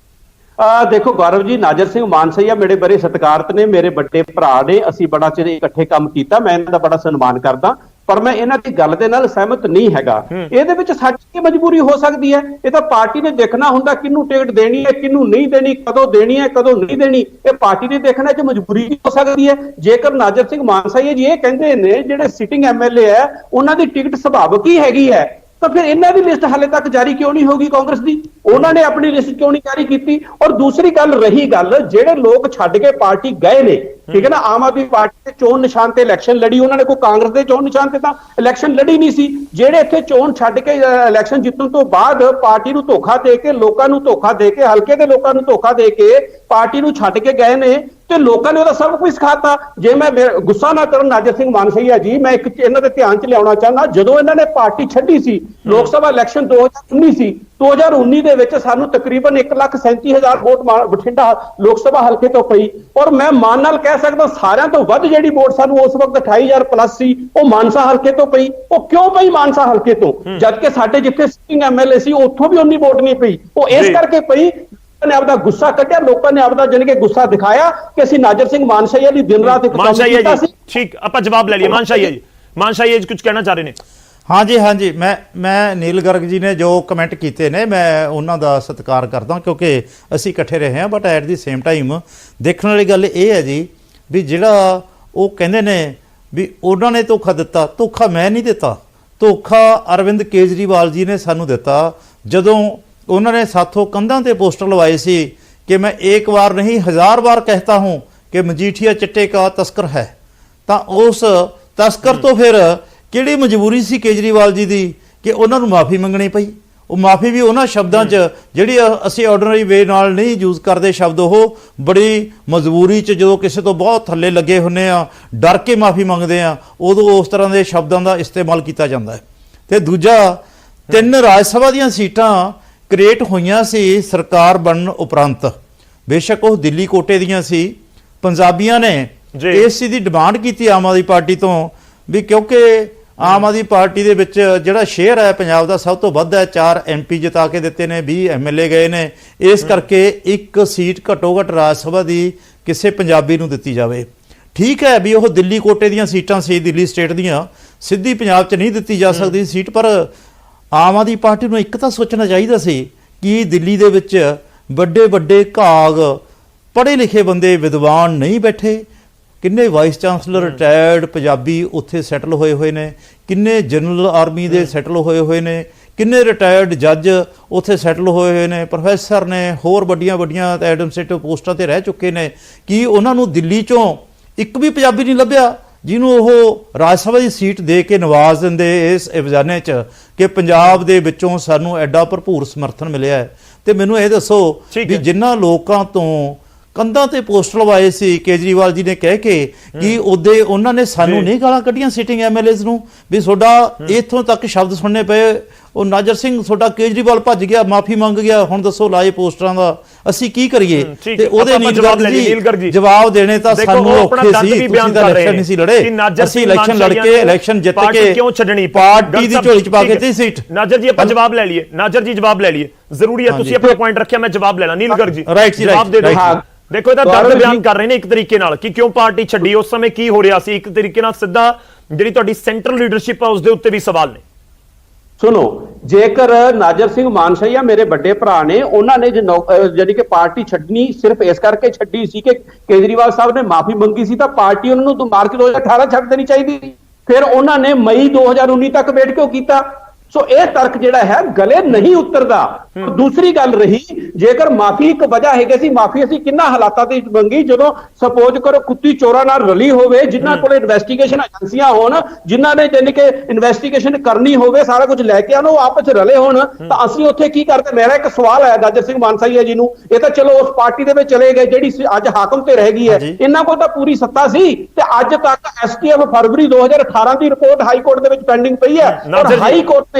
ਦੇਖੋ ਗੌਰਵ ਜੀ, ਨਾਜ਼ਰ ਸਿੰਘ ਮਾਨਸਈਆ ਮੇਰੇ ਬੜੇ ਸਤਿਕਾਰਤ ਨੇ, ਮੇਰੇ ਵੱਡੇ ਭਰਾ ਨੇ, ਅਸੀਂ ਬੜਾ ਚਿਰ ਇਕੱਠੇ ਕੰਮ ਕੀਤਾ, ਮੈਂ ਇਹਨਾਂ ਦਾ ਬੜਾ ਸਨਮਾਨ ਕਰਦਾ, ਪਰ ਮੈਂ ਇਹਨਾਂ ਦੀ ਗੱਲ ਦੇ ਨਾਲ ਸਹਿਮਤ ਨਹੀਂ ਹੈਗਾ। ਇਹਦੇ ਵਿੱਚ ਸਾਡੀ ਕੀ ਮਜਬੂਰੀ ਹੋ ਸਕਦੀ ਹੈ? ਇਹ ਤਾਂ ਪਾਰਟੀ ਨੇ ਦੇਖਣਾ ਹੁੰਦਾ ਕਿਹਨੂੰ ਟਿਕਟ ਦੇਣੀ ਹੈ, ਕਿਹਨੂੰ ਨਹੀਂ ਦੇਣੀ, ਕਦੋਂ ਦੇਣੀ ਹੈ, ਕਦੋਂ ਨਹੀਂ ਦੇਣੀ, ਇਹ ਪਾਰਟੀ ਨੇ ਦੇਖਣਾ। ਚ ਮਜਬੂਰੀ ਕੀ ਹੋ ਸਕਦੀ ਹੈ? ਜੇਕਰ ਨਾਜ਼ਰ ਸਿੰਘ ਮਾਨਸਈਆ ਜੀ ਇਹ ਕਹਿੰਦੇ ਨੇ ਜਿਹੜੇ ਸਿਟਿੰਗ ਐਮਐਲਏ ਹੈ ਉਹਨਾਂ ਦੀ ਟਿਕਟ ਸੁਭਾਵਕ ਹੀ ਹੈਗੀ ਹੈ, ਤਾਂ ਫਿਰ ਇਹਨਾਂ ਦੀ ਲਿਸਟ ਹਾਲੇ ਤੱਕ ਜਾਰੀ ਕਿਉਂ ਨਹੀਂ ਹੋਗੀ ਕਾਂਗਰਸ ਦੀ? ਉਹਨਾਂ ਨੇ ਆਪਣੀ ਲਿਸਟ ਕਿਉਂ ਨਹੀਂ ਜਾਰੀ ਕੀਤੀ? ਔਰ ਦੂਸਰੀ ਗੱਲ ਰਹੀ ਗੱਲ ਜਿਹੜੇ ਲੋਕ ਛੱਡ ਕੇ ਪਾਰਟੀ ਗਏ ਨੇ, ਠੀਕ ਹੈ ਨਾ, ਆਮ ਆਦਮੀ ਪਾਰਟੀ ਦੇ ਚੋਣ ਨਿਸ਼ਾਨ ਤੇ ਇਲੈਕਸ਼ਨ ਲੜੀ, ਉਹਨਾਂ ਨੇ ਕੋਈ ਕਾਂਗਰਸ ਦੇ ਚੋਣ ਨਿਸ਼ਾਨ ਤੇ ਤਾਂ ਇਲੈਕਸ਼ਨ ਲੜੀ ਨਹੀਂ ਸੀ। ਜਿਹੜੇ ਇੱਥੇ ਚੋਣ ਛੱਡ ਕੇ ਇਲੈਕਸ਼ਨ ਜਿੱਤਣ ਤੋਂ ਬਾਅਦ ਪਾਰਟੀ ਨੂੰ ਧੋਖਾ ਦੇ ਕੇ, ਲੋਕਾਂ ਨੂੰ ਧੋਖਾ ਦੇ ਕੇ, ਹਲਕੇ ਦੇ ਲੋਕਾਂ ਨੂੰ ਧੋਖਾ ਦੇ ਕੇ ਪਾਰਟੀ ਨੂੰ ਛੱਡ ਕੇ ਗਏ ਨੇ, ਤੇ ਲੋਕਾਂ ਨੇ ਉਹਦਾ ਸਭ ਕੁਝ ਸਿਖਾਤਾ। ਜੇ ਮੈਂ ਗੁੱਸਾ ਨਾ ਕਰਨ ਨਾਜ਼ਰ ਸਿੰਘ ਮਾਨਸਈਆ ਜੀ, ਮੈਂ ਇੱਕ ਇਹਨਾਂ ਦੇ ਧਿਆਨ 'ਚ ਲਿਆਉਣਾ ਚਾਹੁੰਦਾ, ਜਦੋਂ ਇਹਨਾਂ ਨੇ ਪਾਰਟੀ ਛੱਡੀ ਸੀ, ਲੋਕ ਸਭਾ ਇਲੈਕਸ਼ਨ 2019 ਸੀ, 2019 ਦੇ ਵਿੱਚ ਸਾਨੂੰ ਤਕਰੀਬਨ 1,37,000 ਵੋਟ ਬਠਿੰਡਾ ਲੋਕ ਸਭਾ ਹਲਕੇ ਤੋਂ ਪਈ, ਔਰ ਮੈਂ ਮਾਨ ਨਾਲ ਕਹਿ ਸਕਦਾ ਸਾਰਿਆਂ ਤੋਂ ਵੱਧ ਜਿਹੜੀ ਵੋਟ ਸਾਨੂੰ ਉਸ ਵਕਤ 28,000 ਪਲੱਸ ਸੀ, ਉਹ ਮਾਨਸਾ ਹਲਕੇ ਤੋਂ ਪਈ। ਉਹ ਕਿਉਂ ਪਈ ਮਾਨਸਾ ਹਲਕੇ ਤੋਂ? ਜਦਕਿ ਸਾਡੇ ਜਿੱਥੇ ਸਿਟਿੰਗ ਐਮਐਲਏ ਸੀ ਉੱਥੋਂ ਵੀ ਉਨੀ ਵੋਟ ਨਹੀਂ ਪਈ। ਉਹ ਇਸ ਕਰਕੇ ਪਈ ਨੇ ਆਪਦਾ ਗੁੱਸਾ ਕੱਢਿਆ, ਲੋਕਾਂ ਨੇ ਆਪਦਾ ਜਾਨੀ ਕਿ ਗੁੱਸਾ ਦਿਖਾਇਆ ਕਿ ਅਸੀਂ ਨਾਜ਼ਰ ਸਿੰਘ ਮਾਨਸਈਆ ਦੀ ਦਿਨ ਰਾਤ ਇੱਕ ਕੰਮ ਕੀਤਾ ਸੀ। ਠੀਕ, ਆਪਾਂ ਜਵਾਬ ਲੈ ਲਈਏ। ਮਾਨਸ਼ਾਹੀਆ ਜੀ ਕੁਝ ਕਹਿਣਾ ਚਾਹ ਰਹੇ ਨੇ? ਹਾਂਜੀ, ਮੈਂ ਨੀਲ ਗਰਗ ਜੀ ਨੇ ਜੋ ਕਮੈਂਟ ਕੀਤੇ ਨੇ ਮੈਂ ਉਹਨਾਂ ਦਾ ਸਤਿਕਾਰ ਕਰਦਾ, ਕਿਉਂਕਿ ਅਸੀਂ ਇਕੱਠੇ ਰਹੇ ਹਾਂ, but at the same time ਦੇਖਣ ਵਾਲੀ ਗੱਲ ਇਹ ਹੈ ਜੀ ਵੀ ਜਿਹੜਾ ਉਹ ਕਹਿੰਦੇ ਨੇ ਵੀ ਉਹਨਾਂ ਨੇ ਧੋਖਾ ਦਿੱਤਾ, ਧੋਖਾ ਮੈਂ ਨਹੀਂ ਦਿੱਤਾ, ਧੋਖਾ ਅਰਵਿੰਦ ਕੇਜਰੀਵਾਲ ਜੀ ਨੇ ਸਾਨੂੰ ਦਿੱਤਾ ਜਦੋਂ ਉਹਨਾਂ ਨੇ ਸਾਥੋਂ ਕੰਧਾਂ ਤੇ ਪੋਸਟਰ ਲਵਾਏ ਸੀ कि मैं एक बार नहीं 1000 बार कहता हूं कि मजीठिया चिट्टे का तस्कर है। तो उस तस्कर तो फिर किहड़ी मजबूरी सी केजरीवाल जी की कि उन्होंने माफ़ी मंगनी पई। वो माफ़ी भी उन्होंने शब्दों च जिहड़ी असीं ऑर्डनरी वे नाल नहीं यूज़ करते शब्द, वो बड़ी मजबूरी च जो किसी तो बहुत थल्ले लगे हुंदे आ डर के माफ़ी मंगते हैं उदों उस तरह के शब्दों का इस्तेमाल किया जाता है। ਤੇ ਦੂਜਾ 3 ਰਾਜ ਸਭਾ ਦੀਆਂ ਸੀਟਾਂ ਕ੍ਰੀਏਟ ਹੋਈਆਂ ਸੀ ਸਰਕਾਰ ਬਣਨ ਉਪਰੰਤ। ਬੇਸ਼ੱਕ ਉਹ ਦਿੱਲੀ ਕੋਟੇ ਦੀਆਂ ਸੀ। ਪੰਜਾਬੀਆਂ ਨੇ ਇਸ ਚੀਜ਼ ਦੀ ਡਿਮਾਂਡ ਕੀਤੀ ਆਮ ਆਦਮੀ ਪਾਰਟੀ ਤੋਂ ਵੀ ਕਿਉਂਕਿ ਆਮ ਆਦਮੀ ਪਾਰਟੀ ਦੇ ਵਿੱਚ ਜਿਹੜਾ ਸ਼ੇਅਰ ਹੈ ਪੰਜਾਬ ਦਾ ਸਭ ਤੋਂ ਵੱਧ ਹੈ, 4 MP ਜਿਤਾ ਕੇ ਦਿੱਤੇ ਨੇ, 20 MLA ਗਏ ਨੇ, ਇਸ ਕਰਕੇ ਇੱਕ ਸੀਟ ਘੱਟੋ ਘੱਟ ਰਾਜ ਸਭਾ ਦੀ ਕਿਸੇ ਪੰਜਾਬੀ ਨੂੰ ਦਿੱਤੀ ਜਾਵੇ। ਠੀਕ ਹੈ ਵੀ ਉਹ ਦਿੱਲੀ ਕੋਟੇ ਦੀਆਂ ਸੀਟਾਂ ਸੀ, ਦਿੱਲੀ ਸਟੇਟ ਦੀਆਂ, ਸਿੱਧੀ ਪੰਜਾਬ 'ਚ ਨਹੀਂ ਦਿੱਤੀ ਜਾ ਸਕਦੀ ਸੀਟ, ਪਰ ਆਮ ਆਦਮੀ ਪਾਰਟੀ ਨੂੰ ਇੱਕ ਤਾਂ ਸੋਚਣਾ ਚਾਹੀਦਾ ਸੀ ਕਿ ਦਿੱਲੀ ਦੇ ਵਿੱਚ ਵੱਡੇ ਵੱਡੇ ਘਾਗ ਪੜ੍ਹੇ ਲਿਖੇ ਬੰਦੇ ਵਿਦਵਾਨ ਨਹੀਂ ਬੈਠੇ। ਕਿੰਨੇ ਵਾਈਸ ਚਾਂਸਲਰ ਰਿਟਾਇਰਡ ਪੰਜਾਬੀ ਉੱਥੇ ਸੈਟਲ ਹੋਏ ਹੋਏ ਨੇ, ਕਿੰਨੇ ਜਨਰਲ ਆਰਮੀ ਦੇ ਸੈਟਲ ਹੋਏ ਹੋਏ ਨੇ, ਕਿੰਨੇ ਰਿਟਾਇਰਡ ਜੱਜ ਉੱਥੇ ਸੈਟਲ ਹੋਏ ਹੋਏ ਨੇ, ਪ੍ਰੋਫੈਸਰ ਨੇ, ਹੋਰ ਵੱਡੀਆਂ ਵੱਡੀਆਂ ਐਡਮਿਨਿਸਟ੍ਰੇਟਿਵ ਪੋਸਟਾਂ ਤੇ ਰਹਿ ਚੁੱਕੇ ਨੇ। ਕਿ ਉਹਨਾਂ ਨੂੰ ਦਿੱਲੀ 'ਚੋਂ ਇੱਕ ਵੀ ਪੰਜਾਬੀ ਨਹੀਂ ਲੱਭਿਆ ਜਿਹਨੂੰ ਉਹ ਰਾਜ ਸਭਾ ਦੀ ਸੀਟ ਦੇ ਕੇ ਨਵਾਜ਼ ਦਿੰਦੇ ਇਸ ਇਵਜ਼ਾਨੇ 'ਚ ਕਿ ਪੰਜਾਬ ਦੇ ਵਿੱਚੋਂ ਸਾਨੂੰ ਐਡਾ ਭਰਪੂਰ ਸਮਰਥਨ ਮਿਲਿਆ ਹੈ। ਤੇ ਮੈਨੂੰ ਇਹ ਦੱਸੋ ਵੀ ਜਿਨ੍ਹਾਂ ਲੋਕਾਂ ਤੋਂ ਕੰਧਾਂ ਤੇ ਪੋਸਟਰ ਲਵਾਏ ਸੀ ਕੇਜਰੀਵਾਲ ਜੀ ਨੇ ਕਹਿ ਕੇ ਕਿ ਉਹਦੇ ਉਹਨਾਂ ਨੇ ਸਾਨੂੰ ਨਹੀਂ ਗਾਲਾਂ ਕੱਢੀਆਂ ਸਿਟਿੰਗ MLAs ਨੂੰ ਵੀ ਤੁਹਾਡਾ ਇੱਥੋਂ ਤੱਕ ਸ਼ਬਦ ਸੁਣਨੇ ਪਏ। ਉਹ ਨਾਜਰ ਸਿੰਘ ਤੁਹਾਡਾ ਕੇਜਰੀਵਾਲ ਭੱਜ ਗਿਆ, ਮਾਫੀ ਮੰਗ ਗਿਆ, ਹੁਣ ਦੱਸੋ ਲਾਏ ਪੋਸਟਰਾਂ ਦਾ ਅਸੀਂ ਕੀ ਕਰੀਏ? ਤੇ ਉਹਦੇ ਨੀਲਗੜ੍ਹ ਜੀ ਜਵਾਬ ਦੇਣੇ ਤਾਂ ਸਾਨੂੰ ਔਖੇ ਸੀ। ਤੁਸੀਂ ਤਾਂ ਇਲੈਕਸ਼ਨ ਨਹੀਂ ਸੀ ਲੜੇ, ਅਸੀਂ ਇਲੈਕਸ਼ਨ ਲੜ ਕੇ ਇਲੈਕਸ਼ਨ ਜਿੱਤ ਕੇ ਕਿਉਂ ਛੱਡਣੀ ਪਾਰਟੀ ਦੀ ਝੋਲੀ 'ਚ ਪਾ ਕੇ ਤੀ ਸੀਟ। ਨਾਜਰ ਜੀ ਆਪਾਂ ਜਵਾਬ ਲੈ ਲਈਏ, ਨਾਜਰ ਜੀ ਜਵਾਬ ਲੈ ਲਈਏ, ਜ਼ਰੂਰੀ ਹੈ ਤੁਸੀਂ ਆਪਣਾ ਪੁਆਇੰਟ ਰੱਖਿਆ, ਮੈਂ ਜਵਾਬ ਲੈਣਾ। ਨੀਲਗੜ੍ਹ ਜੀ ਜਵਾਬ ਦੇ ਦਿਓ। ਦੇਖੋ ਇਹਦਾ ਦਰਦ ਬਿਆਨ ਕਰ ਰਹੇ ਨੇ ਇੱਕ ਤਰੀਕੇ ਨਾਲ ਕਿ ਕਿਉਂ ਪਾਰਟੀ ਛੱਡੀ, ਉਸ ਸਮੇਂ ਕੀ ਹੋ ਰਿਹਾ ਸੀ। ਇੱਕ ਤਰੀਕੇ ਨਾਲ ਸਿੱਧਾ ਜਿਹੜੀ ਤੁਹਾਡੀ ਸੈਂਟਰਲ ਲੀਡਰਸ਼ਿਪ ਆ ਉਸ ਦੇ ਉੱਤੇ ਵੀ ਸਵਾਲ ਨੇ। ਸੁਣੋ, ਜੇਕਰ ਨਾਜਰ ਸਿੰਘ ਮਾਨਸ਼ਾ ਜਾਂ ਮੇਰੇ ਵੱਡੇ ਭਰਾ ਨੇ ਉਹਨਾਂ ਨੇ ਜਿਹੜੀ ਕਿ ਪਾਰਟੀ ਛੱਡਣੀ ਸਿਰਫ ਇਸ ਕਰਕੇ ਛੱਡੀ ਸੀ ਕਿ ਕੇਜਰੀਵਾਲ ਸਾਹਿਬ ਨੇ ਮਾਫੀ ਮੰਗੀ ਸੀ, ਤਾਂ ਪਾਰਟੀ ਉਹਨਾਂ ਨੂੰ ਮਾਰਚ 2018 ਛੱਡ ਦੇਣੀ ਚਾਹੀਦੀ। ਫਿਰ ਉਹਨਾਂ ਨੇ ਮਈ 2019 ਤੱਕ ਵੇਟ ਕਿਉਂ ਕੀਤਾ? ਸੋ ਇਹ ਤਰਕ ਜਿਹੜਾ ਹੈ ਗਲੇ ਨਹੀਂ ਉਤਰਦਾ। ਦੂਸਰੀ ਗੱਲ ਰਹੀ, ਜੇਕਰ ਮਾਫੀ ਇੱਕ ਵਜ੍ਹਾ ਹੈਗੀ ਸੀ, ਮਾਫੀ ਅਸੀਂ ਕਿੰਨਾ ਹਾਲਾਤਾਂ ਤੇ ਮੰਗੀ ਜਦੋਂ ਸਪੋਜ਼ ਕਰੋ ਕੁੱਤੀ ਚੋਰਾਂ ਨਾਲ ਰਲੀ ਹੋਵੇ, ਜਿਨ੍ਹਾਂ ਕੋਲ ਇਨਵੈਸਟੀਗੇਸ਼ਨ ਏਜੰਸੀਆਂ ਹੋਣ, ਜਿਨ੍ਹਾਂ ਨੇ ਜਾਨੀ ਕਿ ਇਨਵੈਸਟੀਗੇਸ਼ਨ ਕਰਨੀ ਹੋਵੇ, ਸਾਰਾ ਕੁਝ ਲੈ ਕੇ ਆਉਣ, ਉਹ ਆਪਸ ਚ ਰਲੇ ਹੋਣ, ਤਾਂ ਅਸੀਂ ਉੱਥੇ ਕੀ ਕਰਦੇ? ਮੇਰਾ ਇੱਕ ਸਵਾਲ ਹੈ ਨਾਜਰ ਸਿੰਘ ਮਾਨਸਾਹੀਆ ਜੀ ਨੂੰ, ਇਹ ਤਾਂ ਚਲੋ ਉਸ ਪਾਰਟੀ ਦੇ ਵਿੱਚ ਚਲੇ ਗਏ ਜਿਹੜੀ ਅੱਜ ਹਾਕਮ ਤੇ ਰਹਿ ਗਈ ਹੈ, ਇਹਨਾਂ ਕੋਲ ਤਾਂ ਪੂਰੀ ਸੱਤਾ ਸੀ, ਤੇ ਅੱਜ ਤੱਕ STF ਫਰਵਰੀ 2018 ਦੀ ਰਿਪੋਰਟ ਹਾਈ ਕੋਰਟ ਦੇ ਵਿੱਚ ਪੈਂਡਿੰਗ ਪਈ ਹੈ, ਔਰ ਹਾਈ ਕੋਰਟ ਨੇ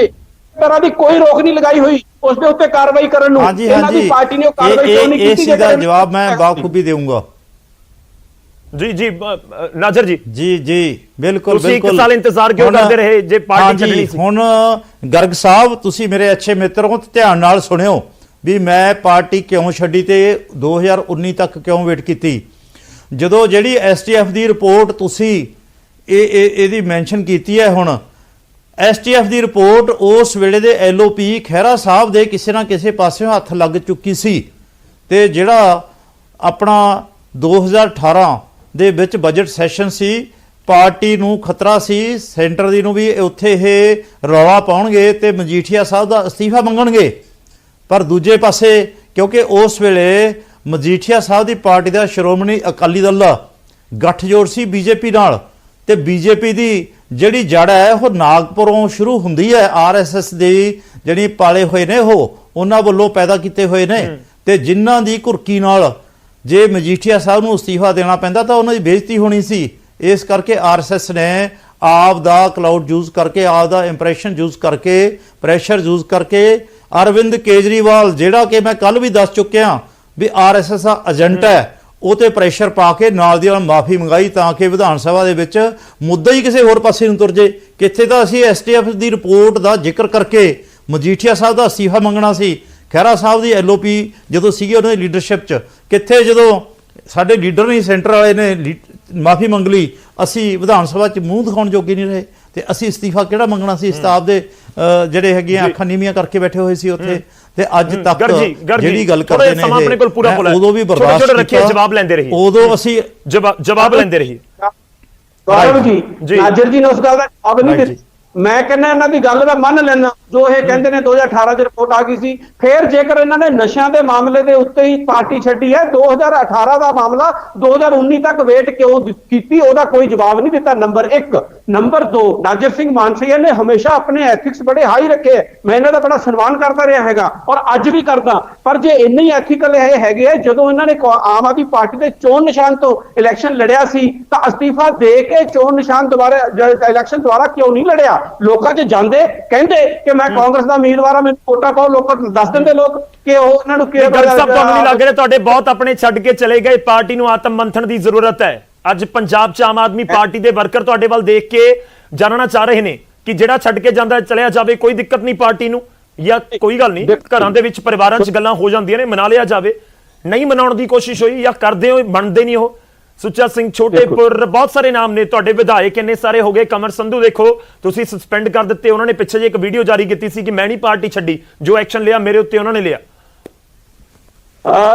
ਤਰ੍ਹਾਂ ਦੀ ਕੋਈ ਰੋਕ ਨਹੀਂ ਲਗਾਈ ਹੋਈ ਉਸ ਦੇ ਉੱਤੇ ਕਾਰਵਾਈ ਕਰਨ ਨੂੰ। ਇਹਨਾਂ ਦੀ ਪਾਰਟੀ ਨੇ ਉਹ ਕਾਰਵਾਈ ਕਿਉਂ ਨਹੀਂ ਕੀਤੀ? ਇਸ ਦਾ ਜਵਾਬ ਮੈਂ ਬਾਖੂਬੀ ਦੇਵਾਂਗਾ। ਜੀ ਨਾਜਰ ਜੀ ਜੀ ਬਿਲਕੁਲ ਤੁਸੀਂ 1 ਸਾਲ ਇੰਤਜ਼ਾਰ ਕਿਉਂ ਕਰਦੇ ਰਹੇ ਜੇ ਪਾਰਟੀ ਛੱਡਣੀ ਸੀ? ਹੁਣ ਗਰਗ ਸਾਹਿਬ ਤੁਸੀਂ ਮੇਰੇ ਅੱਛੇ ਮਿੱਤਰ ਹੋ, ਧਿਆਨ ਨਾਲ ਸੁਣਿਓ ਵੀ ਮੈਂ ਪਾਰਟੀ ਕਿਉਂ ਛੱਡੀ ਤੇ 2019 ਤੱਕ ਕਿਉਂ ਵੇਟ ਕੀਤੀ। ਜਦੋਂ ਜਿਹੜੀ STF ਦੀ ਰਿਪੋਰਟ ਤੁਸੀਂ ਇਹਦੀ ਮੈਂਸ਼ਨ ਕੀਤੀ ਹੈ, ਹੁਣ STF ਦੀ ਰਿਪੋਰਟ ਉਸ ਵੇਲੇ ਦੇ LOP ਖਹਿਰਾ ਸਾਹਿਬ ਦੇ ਕਿਸੇ ਨਾ ਕਿਸੇ ਪਾਸਿਓਂ ਹੱਥ ਲੱਗ ਚੁੱਕੀ ਸੀ, ਤੇ ਜਿਹੜਾ ਆਪਣਾ 2018 ਦੇ ਵਿੱਚ ਬਜਟ ਸੈਸ਼ਨ ਸੀ, ਪਾਰਟੀ ਨੂੰ ਖਤਰਾ ਸੀ, ਸੈਂਟਰ ਦੀ ਨੂੰ ਵੀ ਉੱਥੇ ਇਹ ਰੌਲਾ ਪਾਉਣਗੇ ਤੇ ਮਜੀਠੀਆ ਸਾਹਿਬ ਦਾ ਅਸਤੀਫਾ ਮੰਗਣਗੇ। ਪਰ ਦੂਜੇ ਪਾਸੇ ਕਿਉਂਕਿ ਉਸ ਵੇਲੇ ਮਜੀਠੀਆ ਸਾਹਿਬ ਦੀ ਪਾਰਟੀ ਦਾ ਸ਼੍ਰੋਮਣੀ ਅਕਾਲੀ ਦਲ ਦਾ ਗੱਠਜੋੜ ਸੀ BJP ਨਾਲ, ਤੇ BJP ਦੀ ਜਿਹੜੀ ਜੜ ਹੈ ਉਹ ਨਾਗਪੁਰੋਂ ਸ਼ੁਰੂ ਹੁੰਦੀ ਹੈ। RSS ਦੀ ਜਿਹੜੀ ਪਾਲੇ ਹੋਏ ਨੇ ਉਹ ਉਹਨਾਂ ਵੱਲੋਂ ਪੈਦਾ ਕੀਤੇ ਹੋਏ ਨੇ, ਤੇ ਜਿਨ੍ਹਾਂ ਦੀ ਘੁਰਕੀ ਨਾਲ ਜੇ ਮਜੀਠੀਆ ਸਾਹਿਬ ਨੂੰ ਅਸਤੀਫਾ ਦੇਣਾ ਪੈਂਦਾ ਤਾਂ ਉਹਨਾਂ ਦੀ ਬੇਇੱਜ਼ਤੀ ਹੋਣੀ ਸੀ। ਇਸ ਕਰਕੇ RSS ਨੇ ਆਪ ਦਾ ਕਲਾਊਡ ਯੂਜ਼ ਕਰਕੇ, ਆਪ ਦਾ ਇੰਪ੍ਰੈਸ਼ਨ ਯੂਜ਼ ਕਰਕੇ, ਪ੍ਰੈਸ਼ਰ ਯੂਜ਼ ਕਰਕੇ ਅਰਵਿੰਦ ਕੇਜਰੀਵਾਲ, ਜਿਹੜਾ ਕਿ ਮੈਂ ਕੱਲ ਵੀ ਦੱਸ ਚੁੱਕਿਆ ਵੀ RSS ਦਾ ਏਜੰਟ ਹੈ, ਉਹ ਤੇ ਪ੍ਰੈਸ਼ਰ ਪਾ ਕੇ ਨਾਲ ਦੀ ਨਾਲ ਮਾਫੀ ਮੰਗਾਈ ਤਾਂ ਕਿ ਵਿਧਾਨ ਸਭਾ ਦੇ ਵਿੱਚ ਮੁੱਦਾ ਹੀ ਕਿਸੇ ਹੋਰ ਪਾਸੇ ਨੂੰ ਤੁਰ ਜੇ। ਕਿੱਥੇ ਤਾਂ ਅਸੀਂ STF ਦੀ ਰਿਪੋਰਟ ਦਾ ਜ਼ਿਕਰ ਕਰਕੇ ਮਜੀਠੀਆ ਸਾਹਿਬ ਦਾ ਅਸਤੀਫਾ ਮੰਗਣਾ ਸੀ, ਖਹਿਰਾ ਸਾਹਿਬ ਦੀ LOP ਜਦੋਂ ਸੀਗੀ ਉਹਨਾਂ ਦੀ ਲੀਡਰਸ਼ਿਪ 'ਚ, ਕਿੱਥੇ ਜਦੋਂ ਸਾਡੇ ਲੀਡਰ ਨਹੀਂ ਸੈਂਟਰ ਵਾਲੇ ਨੇ ਮਾਫੀ ਮੰਗ ਲਈ, ਅਸੀਂ ਵਿਧਾਨ ਸਭਾ 'ਚ ਮੂੰਹ ਦਿਖਾਉਣ ਜੋਗੇ ਨਹੀਂ ਰਹੇ, ਤੇ ਅਸੀਂ ਅਸਤੀਫਾ ਕਿਹੜਾ ਮੰਗਣਾ ਸੀ? ਸਤਾਬ ਦੇ ਜਿਹੜੇ ਹੈਗੇ ਅੱਖਾਂ ਨੀਵੀਆਂ ਕਰਕੇ ਬੈਠੇ ਹੋਏ ਸੀ ਉੱਥੇ, ਤੇ ਅੱਜ ਤੱਕ ਜਿਹੜੀ ਗੱਲ ਕਰਦੇ ਨੇ ਆਪਣੇ ਕੋਲ ਪੂਰਾ ਉਦੋਂ ਵੀ ਬਰਦਾਸ਼ਤ ਰੱਖਿਆ, ਜਵਾਬ ਲੈਂਦੇ ਰਹੀ, ਉਦੋਂ ਅਸੀਂ ਜਵਾਬ ਲੈਂਦੇ ਰਹੀ। ਗੌਰਵ ਜੀ ਨਾਜਰ ਜੀ ਨੇ ਉਸ ਗੱਲ ਦਾ ਜਵਾਬ ਨਹੀਂ ਦਿੱਤਾ। ਮੈਂ ਕਹਿੰਦਾ ਇਹਨਾਂ ਦੀ ਗੱਲ ਮੈਂ ਮੰਨ ਲੈਣਾ, ਜੋ ਇਹ ਕਹਿੰਦੇ ਨੇ 2018 ਚ ਰਿਪੋਰਟ ਆ ਗਈ ਸੀ। ਫਿਰ ਜੇਕਰ ਇਹਨਾਂ ਨੇ ਨਸ਼ਿਆਂ ਦੇ ਮਾਮਲੇ ਦੇ ਉੱਤੇ ਹੀ ਪਾਰਟੀ ਛੱਡੀ ਹੈ, 2018 ਦਾ ਮਾਮਲਾ 2019 ਤੱਕ ਵੇਟ ਕਿਉਂ ਕੀਤੀ, ਉਹਦਾ ਕੋਈ ਜਵਾਬ ਨਹੀਂ ਦਿੱਤਾ। ਨੰਬਰ 1। ਨੰਬਰ 2, ਨਾਜਰ ਸਿੰਘ ਮਾਨਸਈਆ ਨੇ ਹਮੇਸ਼ਾ ਆਪਣੇ ਐਥਿਕਸ ਬੜੇ ਹਾਈ ਰੱਖੇ ਹੈ, ਮੈਂ ਇਹਨਾਂ ਦਾ ਬੜਾ ਸਨਮਾਨ ਕਰਦਾ ਰਿਹਾ ਹੈਗਾ ਔਰ ਅੱਜ ਵੀ ਕਰਦਾ। ਪਰ ਜੇ ਇੰਨੇ ਹੀ ਐਥੀਕਲ ਇਹ ਹੈਗੇ ਆ, ਜਦੋਂ ਇਹਨਾਂ ਨੇ ਆਮ ਆਦਮੀ ਪਾਰਟੀ ਦੇ ਚੋਣ ਨਿਸ਼ਾਨ ਤੋਂ ਇਲੈਕਸ਼ਨ ਲੜਿਆ ਸੀ ਤਾਂ ਅਸਤੀਫਾ ਦੇ ਕੇ ਚੋਣ ਨਿਸ਼ਾਨ ਦੁਬਾਰਾ ਇਲੈਕਸ਼ਨ ਦੁਆਰਾ ਕਿਉਂ ਨਹੀਂ ਲੜਿਆ? ਲੋਕਾਂ 'ਚ ਜਾਂਦੇ ਕਹਿੰਦੇ ਕਿ ਮੈਂ ਕਾਂਗਰਸ ਦਾ ਉਮੀਦਵਾਰ ਆ, ਮੈਨੂੰ ਵੋਟਾਂ ਪਾਓ, ਲੋਕ ਦੱਸ ਦਿੰਦੇ ਲੋਕ ਕਿ ਉਹ ਉਹਨਾਂ ਨੂੰ ਗਰਗ ਸਾਹਿਬ, ਤੁਹਾਨੂੰ ਨਹੀਂ ਲੱਗ ਰਿਹਾ ਤੁਹਾਡੇ ਬਹੁਤ ਆਪਣੇ ਛੱਡ ਕੇ ਚਲੇ ਗਏ, ਪਾਰਟੀ ਨੂੰ ਆਤਮ ਮੰਥਨ ਦੀ ਜ਼ਰੂਰਤ ਹੈ? ਅੱਜ ਪੰਜਾਬ 'ਚ ਆਮ ਆਦਮੀ ਪਾਰਟੀ ਦੇ ਵਰਕਰ ਤੁਹਾਡੇ ਵੱਲ ਦੇਖ ਕੇ ਜਾਣਨਾ ਚਾਹ ਰਹੇ ਨੇ ਕਿ ਜਿਹੜਾ ਛੱਡ ਕੇ ਜਾਂਦਾ ਚਲਿਆ ਜਾਵੇ, ਕੋਈ ਦਿੱਕਤ ਨਹੀਂ ਪਾਰਟੀ ਨੂੰ, ਜਾਂ ਕੋਈ ਗੱਲ ਨਹੀਂ, ਘਰਾਂ ਦੇ ਵਿੱਚ ਪਰਿਵਾਰਾਂ 'ਚ ਗੱਲਾਂ ਹੋ ਜਾਂਦੀਆਂ ਨੇ, ਮਨਾ ਲਿਆ ਜਾਵੇ। ਨਹੀਂ ਮਨਾਉਣ ਦੀ ਕੋਸ਼ਿਸ਼ ਹੋਈ ਜਾਂ ਕਰਦੇ ਹੋ, ਬਣਦੇ ਨਹੀਂ ਹੋ? ਸੁੱਚਾ ਸਿੰਘ ਛੋਟੇਪੁਰ, ਬਹੁਤ ਸਾਰੇ ਨਾਮ ਨੇ, ਤੁਹਾਡੇ ਵਿਧਾਇਕ ਇੰਨੇ ਸਾਰੇ ਹੋ ਗਏ। ਕਮਰ ਸੰਧੂ ਦੇਖੋ ਤੁਸੀਂ ਸਸਪੈਂਡ ਕਰ ਦਿੱਤੇ, ਉਹਨਾਂ ਨੇ ਪਿੱਛੇ ਜੇ ਇੱਕ ਵੀਡੀਓ ਜਾਰੀ ਕੀਤੀ ਸੀ ਕਿ ਮੈਂ ਨਹੀਂ ਪਾਰਟੀ ਛੱਡੀ, ਜੋ ਐਕਸ਼ਨ ਲਿਆ ਮੇਰੇ ਉੱਤੇ ਉਹਨਾਂ ਨੇ ਲਿਆ।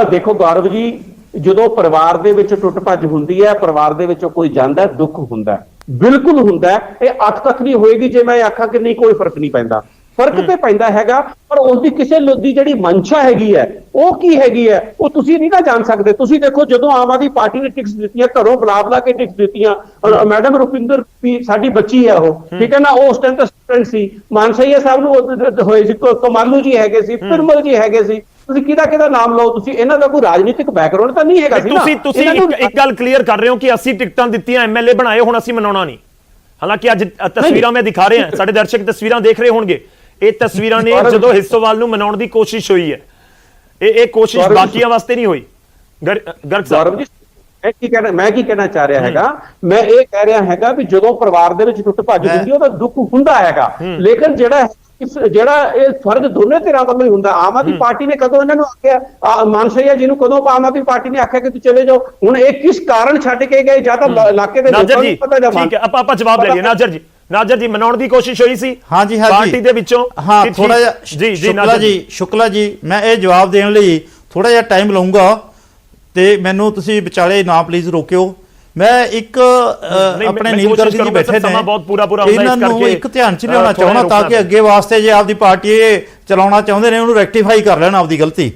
ਦੇਖੋ ਗੌਰਵ ਜੀ, ਜਦੋਂ ਪਰਿਵਾਰ ਦੇ ਵਿੱਚ ਟੁੱਟ ਭੱਜ ਹੁੰਦੀ ਹੈ, ਪਰਿਵਾਰ ਦੇ ਵਿੱਚੋਂ ਕੋਈ ਜਾਂਦਾ, ਦੁੱਖ ਹੁੰਦਾ, ਬਿਲਕੁਲ ਹੁੰਦਾ। ਇਹ ਅੱਤ ਤੱਕ ਨਹੀਂ ਹੋਏਗੀ ਜੇ ਮੈਂ ਆਖਾਂ ਕਿ ਨਹੀਂ ਕੋਈ ਫਰਕ ਨਹੀਂ ਪੈਂਦਾ, ਫਰਕ ਤੇ ਪੈਂਦਾ ਹੈਗਾ। ਪਰ ਉਸ ਦੀ ਕਿਸੇ ਦੀ ਜਿਹੜੀ ਮਨਸ਼ਾ ਹੈਗੀ ਹੈ ਉਹ ਕੀ ਹੈਗੀ ਹੈ ਉਹ ਤੁਸੀਂ ਨਹੀਂ ਨਾ ਜਾਣ ਸਕਦੇ। ਤੁਸੀਂ ਦੇਖੋ ਜਦੋਂ ਆਮ ਆਦਮੀ ਪਾਰਟੀ ਨੇ ਟਿਕਸ ਦਿੱਤੀਆਂ, ਘਰੋਂ ਬੁਲਾ ਕੇ ਟਿਕਸ ਦਿੱਤੀਆਂ, ਮੈਡਮ ਰੁਪਿੰਦਰ ਸਾਡੀ ਬੱਚੀ ਹੈ ਉਹ, ਠੀਕ ਹੈ ਨਾ, ਉਹ ਉਸ ਟਾਈਮ ਤਾਂ ਸਟੂਡੈਂਟ ਸੀ। ਮਾਨਸਈਆ ਸਾਹਿਬ ਨੂੰ ਹੋਏ ਸੀ, ਕਮਾਲੂ ਜੀ ਹੈਗੇ ਸੀ, ਫਿਰਮਲ ਜੀ ਹੈਗੇ ਸੀ। ਤੁਸੀਂ ਕਿਹਦਾ ਨਾਮ ਲਓ, ਤੁਸੀਂ ਇਹਨਾਂ ਦਾ ਕੋਈ ਰਾਜਨੀਤਿਕ ਬੈਕਗ੍ਰਾਉਂਡ ਤਾਂ ਨਹੀਂ ਹੈਗਾ ਸੀ ਨਾ। ਤੁਸੀਂ ਇੱਕ ਗੱਲ ਕਲੀਅਰ ਕਰ ਰਹੇ ਹੋ ਕਿ ਅਸੀਂ ਟਿਕਟਾਂ ਦਿੱਤੀਆਂ, ਐਮਐਲਏ ਬਣਾਏ, ਹੁਣ ਅਸੀਂ ਮਨਾਉਣਾ ਨਹੀਂ। ਹਾਲਾਂਕਿ ਅੱਜ ਤਸਵੀਰਾਂ ਮੈਂ ਦਿਖਾ ਰਿਹਾ, ਸਾਡੇ ਦਰਸ਼ਕ ਤਸਵੀਰਾਂ ਦੇਖ ਰਹੇ ਹੋਣਗੇ, ਇਹ ਤਸਵੀਰਾਂ ਨੇ ਜਦੋਂ ਹਿੱਸੋਵਾਲ ਨੂੰ ਮਨਾਉਣ ਦੀ ਕੋਸ਼ਿਸ਼ ਹੋਈ ਹੈ। ਇਹ ਕੋਸ਼ਿਸ਼ ਬਾਕੀਆਂ ਵਾਸਤੇ ਨਹੀਂ ਹੋਈ। ਗਰਗ ਸਾਹਿਬ, ਮੈਂ ਕੀ ਕਹਿਣਾ ਚਾਹ ਰਿਹਾ ਹੈਗਾ, ਮੈਂ ਇਹ ਕਹਿ ਰਿਹਾ ਹੈਗਾ ਵੀ ਜਦੋਂ ਪਰਿਵਾਰ ਦੇ ਵਿੱਚ ਟੁੱਟ ਭੱਜ ਹੁੰਦੀ ਉਹਦਾ ਦੁੱਖ ਹੁੰਦਾ ਹੈਗਾ, ਲੇਕਿਨ ਜਿਹੜਾ ਇਹ ਫਰਜ਼ ਦੋਨੇ ਧਿਰਾਂ ਵੱਲੋਂ ਹੀ ਹੁੰਦਾ। ਆਮ ਆਦਮੀ ਪਾਰਟੀ ਨੇ ਕਦੋਂ ਇਹਨਾਂ ਨੂੰ ਆਖਿਆ, ਮਾਨਸਈਆ ਜੀ ਨੂੰ ਕਦੋਂ ਆਮ ਆਦਮੀ ਪਾਰਟੀ ਨੇ ਆਖਿਆ ਕਿ ਤੂੰ ਚਲੇ ਜਾਓ? ਹੁਣ ਇਹ ਕਿਸ ਕਾਰਨ ਛੱਡ ਕੇ ਗਏ? ਜਾਂ ਤਾਂ ਇਲਾਕੇ ਦੇ ਲੋਕਾਂ ਨੂੰ ਪਤਾ ਜਾਂ ਠੀਕ ਹੈ, ਆਪਾਂ ਜਵਾਬ ਲੈ ਲਈਏ। ਨਾਜਰ ਜੀ ਮਨਾਉਣ ਦੀ ਕੋਸ਼ਿਸ਼ ਹੋਈ ਸੀ ਹਾਂਜੀ ਪਾਰਟੀ ਦੇ ਵਿੱਚੋਂ? ਹਾਂ, ਥੋੜਾ ਜਿਹਾ ਸ਼ੁਕਲਾ ਜੀ ਮੈਂ ਇਹ ਜਵਾਬ ਦੇਣ ਲਈ ਥੋੜਾ ਜਿਹਾ ਟਾਈਮ ਲਵਾਂਗਾ ਤੇ ਮੈਨੂੰ ਤੁਸੀਂ ਵਿਚਾਲੇ ਨਾ ਪਲੀਜ਼ ਰੋਕਿਓ। ਮੈਂ ਇੱਕ ਆਪਣੇ ਨੀਲ ਗਰਗ ਜੀ ਬੈਠੇ ਨੇ, ਇਹਨਾਂ ਨੂੰ ਇੱਕ ਧਿਆਨ ਚ ਲਿਆਉਣਾ ਚਾਹੁੰਦਾ ਤਾਂ ਕਿ ਅੱਗੇ ਵਾਸਤੇ ਜੇ ਆਪਦੀ ਪਾਰਟੀ ਇਹ ਚਲਾਉਣਾ ਚਾਹੁੰਦੇ ਨੇ ਉਹਨੂੰ ਰੈਕਟੀਫਾਈ ਕਰ ਲੈਣ ਆਪਦੀ ਗਲਤੀ।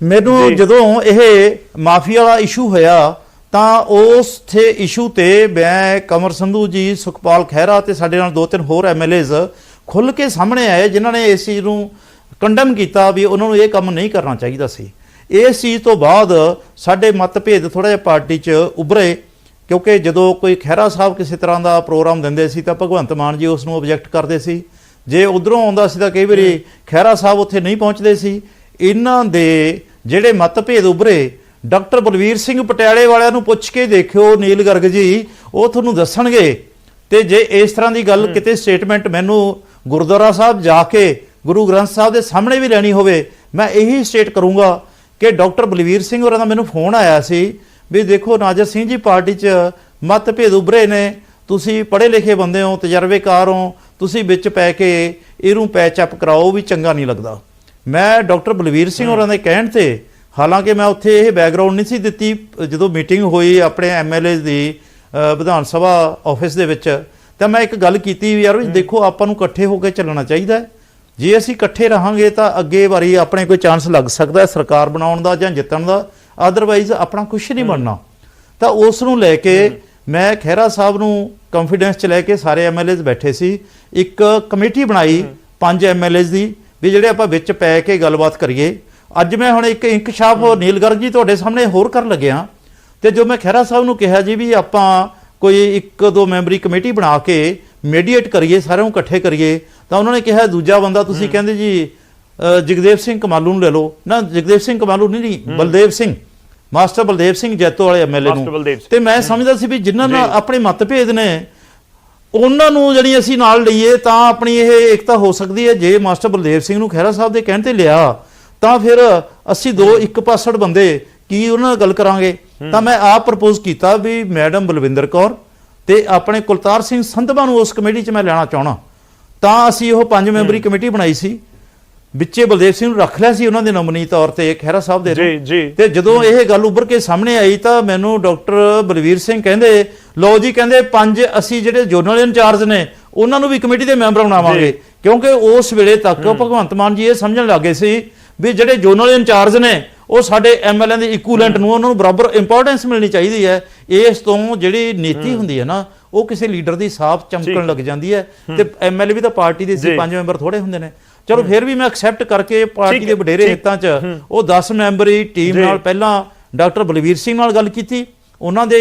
ਮੈਨੂੰ ਜਦੋਂ ਇਹ ਮਾਫੀਆ ਵਾਲਾ ਇਸ਼ੂ ਹੋਇਆ ਤਾਂ ਉਸ ਇਸ਼ੂ ਤੇ ਮੈਂ ਕਮਰ ਸੰਧੂ ਜੀ, ਸੁਖਪਾਲ ਖਹਿਰਾ ਤੇ ਸਾਡੇ ਨਾਲ 2-3 ਹੋਰ ਐਮਐਲਏਜ਼ ਖੁੱਲ ਕੇ ਸਾਹਮਣੇ ਆਏ ਜਿਨ੍ਹਾਂ ਨੇ ਇਸ ਚੀਜ਼ ਨੂੰ ਕੰਡਮ ਕੀਤਾ ਵੀ ਉਹਨਾਂ ਨੂੰ ਇਹ ਕੰਮ ਨਹੀਂ ਕਰਨਾ ਚਾਹੀਦਾ ਸੀ। ਇਸ ਚੀਜ਼ ਤੋਂ ਬਾਅਦ ਸਾਡੇ ਮਤਭੇਦ ਥੋੜਾ ਜਿਹਾ ਪਾਰਟੀ 'ਚ ਉਭਰੇ, ਕਿਉਂਕਿ ਜਦੋਂ ਕੋਈ ਖਹਿਰਾ ਸਾਹਿਬ ਕਿਸੇ ਤਰ੍ਹਾਂ ਦਾ ਪ੍ਰੋਗਰਾਮ ਦਿੰਦੇ ਸੀ ਤਾਂ ਭਗਵੰਤ ਮਾਨ ਜੀ ਉਸ ਨੂੰ ਆਬਜੈਕਟ ਕਰਦੇ ਸੀ। ਜੇ ਉਧਰੋਂ ਆਉਂਦਾ ਸੀ ਤਾਂ ਕਈ ਵਾਰੀ ਖਹਿਰਾ ਸਾਹਿਬ ਉੱਥੇ ਨਹੀਂ ਪਹੁੰਚਦੇ ਸੀ। ਇਹਨਾਂ ਦੇ ਜਿਹੜੇ ਮਤਭੇਦ ਉਭਰੇ, ਡਾਕਟਰ ਬਲਵੀਰ ਸਿੰਘ ਪਟਿਆਲੇ ਵਾਲਿਆਂ ਨੂੰ ਪੁੱਛ ਕੇ ਦੇਖਿਓ ਨੀਲ ਗਰਗ ਜੀ, ਉਹ ਤੁਹਾਨੂੰ ਦੱਸਣਗੇ। ਤੇ ਜੇ ਇਸ ਤਰ੍ਹਾਂ ਦੀ ਗੱਲ ਕਿਤੇ ਸਟੇਟਮੈਂਟ ਮੈਨੂੰ ਗੁਰਦੁਆਰਾ ਸਾਹਿਬ ਜਾ ਕੇ ਗੁਰੂ ਗ੍ਰੰਥ ਸਾਹਿਬ ਦੇ ਸਾਹਮਣੇ ਵੀ ਲੈਣੀ ਹੋਵੇ, ਮੈਂ ਇਹੀ ਸਟੇਟ ਕਰੂੰਗਾ ਕਿ ਡਾਕਟਰ ਬਲਵੀਰ ਸਿੰਘ ਹੋਰਾਂ ਦਾ ਮੈਨੂੰ ਫੋਨ ਆਇਆ ਸੀ ਵੀ ਦੇਖੋ ਨਾਜਰ ਸਿੰਘ ਜੀ, ਪਾਰਟੀ 'ਚ ਮਤਭੇਦ ਉਭਰੇ ਨੇ, ਤੁਸੀਂ ਪੜ੍ਹੇ ਲਿਖੇ ਬੰਦੇ ਹੋ, ਤਜਰਬੇਕਾਰ ਹੋ, ਤੁਸੀਂ ਵਿੱਚ ਪੈ ਕੇ ਇਹਨੂੰ ਪੈਚ ਅਪ ਕਰਾਓ ਵੀ ਚੰਗਾ ਨਹੀਂ ਲੱਗਦਾ। ਮੈਂ ਡਾਕਟਰ ਬਲਵੀਰ ਸਿੰਘ ਹੋਰਾਂ ਦੇ ਕਹਿਣ ਤੇ, ਹਾਲਾਂਕਿ ਮੈਂ ਉੱਥੇ ਇਹ ਬੈਕਗ੍ਰਾਉਂਡ ਨਹੀਂ ਸੀ ਦਿੱਤੀ, ਜਦੋਂ ਮੀਟਿੰਗ ਹੋਈ ਆਪਣੇ ਐਮਐਲਏ ਦੀ ਵਿਧਾਨ ਸਭਾ ਆਫਿਸ ਦੇ ਵਿੱਚ, ਤਾਂ ਮੈਂ ਇੱਕ ਗੱਲ ਕੀਤੀ ਵੀ ਯਾਰ ਵੀ ਦੇਖੋ ਆਪਾਂ ਨੂੰ ਇਕੱਠੇ ਹੋ ਕੇ ਚੱਲਣਾ ਚਾਹੀਦਾ। ਜੇ ਅਸੀਂ ਇਕੱਠੇ ਰਹਾਂਗੇ ਤਾਂ ਅੱਗੇ ਵਾਰੀ ਆਪਣੇ ਕੋਈ ਚਾਂਸ ਲੱਗ ਸਕਦਾ ਸਰਕਾਰ ਬਣਾਉਣ ਦਾ ਜਾਂ ਜਿੱਤਣ ਦਾ, ਅਦਰਵਾਈਜ਼ ਆਪਣਾ ਕੁਛ ਨਹੀਂ ਬਣਨਾ। ਤਾਂ ਉਸ ਨੂੰ ਲੈ ਕੇ ਮੈਂ ਖਹਿਰਾ ਸਾਹਿਬ ਨੂੰ ਕੰਫੀਡੈਂਸ 'ਚ ਲੈ ਕੇ ਸਾਰੇ ਐਮਐਲਏਜ਼ ਬੈਠੇ ਸੀ, ਇੱਕ ਕਮੇਟੀ ਬਣਾਈ 5 ਐਮਐਲਏਜ਼ ਦੀ ਵੀ ਜਿਹੜੇ ਆਪਾਂ ਵਿੱਚ ਪੈ ਕੇ ਗੱਲਬਾਤ ਕਰੀਏ। ਅੱਜ ਮੈਂ ਹੁਣ ਇੱਕ ਇੰਕਸ਼ਾਫ ਨੀਲ ਗਰਗ ਜੀ ਤੁਹਾਡੇ ਸਾਹਮਣੇ ਹੋਰ ਕਰਨ ਲੱਗਿਆ, ਤੇ ਜੋ ਮੈਂ ਖਹਿਰਾ ਸਾਹਿਬ ਨੂੰ ਕਿਹਾ ਜੀ ਵੀ ਆਪਾਂ ਕੋਈ 1-2 ਮੈਂਬਰੀ ਕਮੇਟੀ ਬਣਾ ਕੇ ਮੀਡੀਏਟ ਕਰੀਏ, ਸਾਰਿਆਂ ਨੂੰ ਇਕੱਠੇ ਕਰੀਏ, ਤਾਂ ਉਹਨਾਂ ਨੇ ਕਿਹਾ ਦੂਜਾ ਬੰਦਾ ਤੁਸੀਂ ਕਹਿੰਦੇ ਜੀ ਜਗਦੇਵ ਸਿੰਘ ਕਮਾਲੂ ਨੂੰ ਲੈ ਲਓ ਨਾ। ਜਗਦੇਵ ਸਿੰਘ ਕਮਾਲੂ ਨਹੀਂ, ਬਲਦੇਵ ਸਿੰਘ, ਮਾਸਟਰ ਬਲਦੇਵ ਸਿੰਘ ਜੈਤੋ ਵਾਲੇ ਐਮਐਲਏ ਨੂੰ। ਤੇ ਮੈਂ ਸਮਝਦਾ ਸੀ ਵੀ ਜਿਨ੍ਹਾਂ ਨਾਲ ਆਪਣੇ ਮਤਭੇਦ ਨੇ ਉਹਨਾਂ ਨੂੰ ਜਿਹੜੀ ਅਸੀਂ ਨਾਲ ਲਈਏ ਤਾਂ ਆਪਣੀ ਇਹ ਏਕਤਾ ਹੋ ਸਕਦੀ ਹੈ। ਜੇ ਮਾਸਟਰ ਬਲਦੇਵ ਸਿੰਘ ਨੂੰ ਖਹਿਰਾ ਸਾਹਿਬ ਦੇ ਕਹਿਣ ਤੇ ਲਿਆ ਤਾਂ ਫਿਰ ਅਸੀਂ 2 ਪਾਸੜ ਬੰਦੇ ਕੀ ਉਹਨਾਂ ਨਾਲ ਗੱਲ ਕਰਾਂਗੇ। ਤਾਂ ਮੈਂ ਆਪ ਪ੍ਰਪੋਜ਼ ਕੀਤਾ ਵੀ ਮੈਡਮ ਬਲਵਿੰਦਰ ਕੌਰ ਤੇ ਆਪਣੇ ਕੁਲਤਾਰ ਸਿੰਘ ਸੰਧਵਾ ਨੂੰ ਉਸ ਕਮੇਟੀ 'ਚ ਮੈਂ ਲੈਣਾ ਚਾਹਣਾ। ਤਾਂ ਅਸੀਂ ਉਹ 5 ਮੈਂਬਰੀ ਕਮੇਟੀ ਬਣਾਈ ਸੀ, ਵਿੱਚੇ ਬਲਦੇਵ ਸਿੰਘ ਨੂੰ ਰੱਖ ਲਿਆ ਸੀ ਉਹਨਾਂ ਦੇ ਨੋਮਨੀ ਤੌਰ ਤੇ ਖਹਿਰਾ ਸਾਹਿਬ ਦੇ। ਤੇ ਜਦੋਂ ਇਹ ਗੱਲ ਉੱਭਰ ਕੇ ਸਾਹਮਣੇ ਆਈ ਤਾਂ ਮੈਨੂੰ ਡਾਕਟਰ ਬਲਵੀਰ ਸਿੰਘ ਕਹਿੰਦੇ ਲਓ ਜੀ, ਕਹਿੰਦੇ 5 ਅਸੀਂ ਜਿਹੜੇ ਜੋਨਲ ਇੰਚਾਰਜ ਨੇ ਉਹਨਾਂ ਨੂੰ ਵੀ ਕਮੇਟੀ ਦੇ ਮੈਂਬਰ ਬਣਾਵਾਂਗੇ, ਕਿਉਂਕਿ ਉਸ ਵੇਲੇ ਤੱਕ ਭਗਵੰਤ ਮਾਨ ਜੀ ਇਹ ਸਮਝਣ ਲੱਗੇ ਸੀ ਵੀ ਜਿਹੜੇ ਜ਼ੋਨਲ ਇੰਚਾਰਜ ਨੇ ਉਹ ਸਾਡੇ ਐਮਐਲਏ ਦੇ ਇਕੁਇਵਲੈਂਟ ਨੂੰ, ਉਹਨਾਂ ਨੂੰ ਬਰਾਬਰ ਇੰਪੋਰਟੈਂਸ ਮਿਲਣੀ ਚਾਹੀਦੀ ਹੈ। ਇਸ ਤੋਂ ਜਿਹੜੀ ਨੀਤੀ ਹੁੰਦੀ ਹੈ ਨਾ, ਉਹ ਕਿਸੇ ਲੀਡਰ ਦੀ ਸਾਫ਼ ਚਮਕਣ ਲੱਗ ਜਾਂਦੀ ਹੈ। ਤੇ ਐਮਐਲਏ ਵੀ ਤਾਂ ਪਾਰਟੀ ਦੇ ਸੀ, 5 ਮੈਂਬਰ ਥੋੜੇ ਹੁੰਦੇ ਨੇ। ਚਲੋ ਫਿਰ ਵੀ ਮੈਂ ਐਕਸੈਪਟ ਕਰਕੇ ਪਾਰਟੀ ਦੇ ਵਡੇਰੇ ਹਿੱਤਾਂ 'ਚ ਉਹ 10 ਮੈਂਬਰੀ ਟੀਮ ਨਾਲ ਪਹਿਲਾਂ ਡਾਕਟਰ ਬਲਵੀਰ ਸਿੰਘ ਨਾਲ ਗੱਲ ਕੀਤੀ, ਉਹਨਾਂ ਦੇ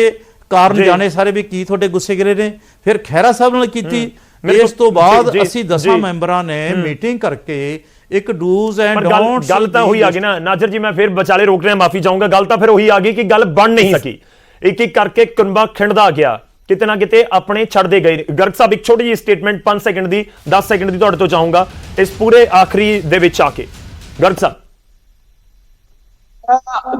ਕਾਰਨ ਜਾਣੇ ਸਾਰੇ ਵੀ ਕੀ ਤੁਹਾਡੇ ਗੁੱਸੇ ਗਿਰੇ ਨੇ, ਫਿਰ ਖਹਿਰਾ ਸਾਹਿਬ ਨਾਲ ਕੀਤੀ। ਇਸ ਤੋਂ ਬਾਅਦ ਅਸੀਂ 10 ਮੈਂਬਰਾਂ ਨੇ ਮੀਟਿੰਗ ਕਰਕੇ ਇੱਕ ਡੂਜ਼ ਐਂਡ ਡੋਂਟਸ ਗੱਲ ਤਾਂ ਉਹੀ ਆ ਗਈ ਨਾ ਨਾਜ਼ਰ ਜੀ, ਮੈਂ ਫਿਰ ਵਿਚਾਲੇ ਰੋਕ ਰਿਹਾ, ਮਾਫੀ ਚਾਹੂੰਗਾ। ਗੱਲ ਤਾਂ ਫਿਰ ਉਹੀ ਆ ਗਈ ਕਿ ਗੱਲ ਬਣ ਨਹੀਂ ਸਕੀ, ਇੱਕ ਇੱਕ ਕਰਕੇ ਕੁਨਬਾ ਖਿੰਡਦਾ ਗਿਆ, ਕਿਤੇ ਨਾ ਕਿਤੇ ਆਪਣੇ ਛੱਡਦੇ ਗਏ। ਗਰਗ ਸਾਹਿਬ ਇੱਕ ਛੋਟੀ ਜਿਹੀ ਸਟੇਟਮੈਂਟ 5 ਸੈਕਿੰਡ ਦੀ 10 ਸੈਕਿੰਡ ਦੀ ਤੁਹਾਡੇ ਤੋਂ ਚਾਹੂੰਗਾ ਇਸ ਪੂਰੇ ਆਖਰੀ ਦੇ ਵਿੱਚ ਆ ਕੇ। ਗਰਗ ਸਾਹਿਬ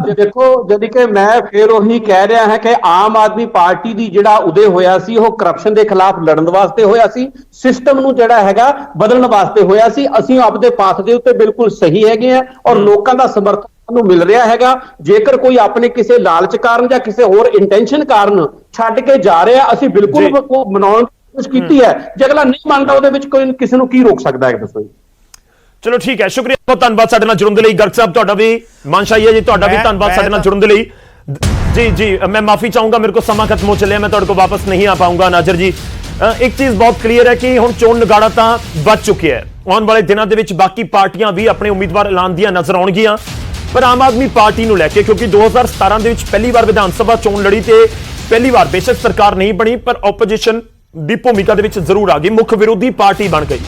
ਦੇਖੋ, ਜਦ ਕਿ ਮੈਂ ਫਿਰ ਉਹੀ ਕਹਿ ਰਿਹਾ ਹਾਂ ਕਿ ਆਮ ਆਦਮੀ ਪਾਰਟੀ ਦੀ ਜਿਹੜਾ ਉਦੇ ਹੋਇਆ ਸੀ ਉਹ ਕਰਪਸ਼ਨ ਦੇ ਖਿਲਾਫ ਲੜਨ ਵਾਸਤੇ ਹੋਇਆ ਸੀ, ਸਿਸਟਮ ਨੂੰ ਜਿਹੜਾ ਹੈਗਾ ਬਦਲਣ ਵਾਸਤੇ ਹੋਇਆ ਸੀ। ਅਸੀਂ ਆਪਦੇ ਪਾਥ ਦੇ ਉੱਤੇ ਬਿਲਕੁਲ ਸਹੀ ਹੈਗੇ ਆ ਔਰ ਲੋਕਾਂ ਦਾ ਸਮਰਥਨ ਨੂੰ ਮਿਲ ਰਿਹਾ ਹੈਗਾ। ਜੇਕਰ ਕੋਈ ਆਪਣੇ ਕਿਸੇ ਲਾਲਚ ਕਾਰਨ ਜਾਂ ਕਿਸੇ ਹੋਰ ਇੰਟੈਂਸ਼ਨ ਕਾਰਨ ਛੱਡ ਕੇ ਜਾ ਰਿਹਾ, ਅਸੀਂ ਬਿਲਕੁਲ ਮਨਾਉਣ ਦੀ ਕੋਸ਼ਿਸ਼ ਕੀਤੀ ਹੈ। ਜੇ ਅਗਲਾ ਨਹੀਂ ਮੰਨਦਾ ਉਹਦੇ ਵਿੱਚ ਕੋਈ ਕਿਸੇ ਨੂੰ ਕੀ ਰੋਕ ਸਕਦਾ ਹੈ, ਦੱਸੋ ਜੀ। ਚਲੋ ਠੀਕ ਹੈ, ਸ਼ੁਕਰੀਆ, ਬਹੁਤ ਧੰਨਵਾਦ ਸਾਡੇ ਨਾਲ ਜੁੜਨ ਦੇ ਲਈ। ਗਰਗ ਸਾਹਿਬ ਤੁਹਾਡਾ ਵੀ ਮਾਨਸ਼ਾਹੀ ਹੈ ਜੀ, ਤੁਹਾਡਾ ਵੀ ਧੰਨਵਾਦ ਸਾਡੇ ਨਾਲ ਜੁੜਨ ਦੇ ਲਈ। ਜੀ ਮੈਂ ਮਾਫੀ ਚਾਹੂੰਗਾ, ਮੇਰੇ ਕੋਲ ਸਮਾਂ ਖਤਮ ਹੋ ਚੱਲਿਆ, ਮੈਂ ਤੁਹਾਡੇ ਕੋਲ ਵਾਪਸ ਨਹੀਂ ਆ ਪਾਉਂਗਾ। ਨਾਜ਼ਰ ਜੀ, ਇੱਕ ਚੀਜ਼ ਬਹੁਤ ਕਲੀਅਰ ਹੈ ਕਿ ਹੁਣ ਚੋਣ ਨਗਾੜਾ ਤਾਂ ਵੱਜ ਚੁੱਕਿਆ ਹੈ। ਆਉਣ ਵਾਲੇ ਦਿਨਾਂ ਦੇ ਵਿੱਚ ਬਾਕੀ ਪਾਰਟੀਆਂ ਵੀ ਆਪਣੇ ਉਮੀਦਵਾਰ ਐਲਾਨਦੀਆਂ ਨਜ਼ਰ ਆਉਣਗੀਆਂ, ਪਰ ਆਮ ਆਦਮੀ ਪਾਰਟੀ ਨੂੰ ਲੈ ਕੇ, ਕਿਉਂਕਿ 2017 ਦੇ ਵਿੱਚ ਪਹਿਲੀ ਵਾਰ ਵਿਧਾਨ ਸਭਾ ਚੋਣ ਲੜੀ ਤੇ ਪਹਿਲੀ ਵਾਰ ਬੇਸ਼ੱਕ ਸਰਕਾਰ ਨਹੀਂ ਬਣੀ, ਪਰ ਆਪੋਜੀਸ਼ਨ ਦੀ ਭੂਮਿਕਾ ਦੇ ਵਿੱਚ ਜ਼ਰੂਰ ਆ ਗਈ, ਮੁੱਖ ਵਿਰੋਧੀ ਪਾਰਟੀ ਬਣ ਗਈ।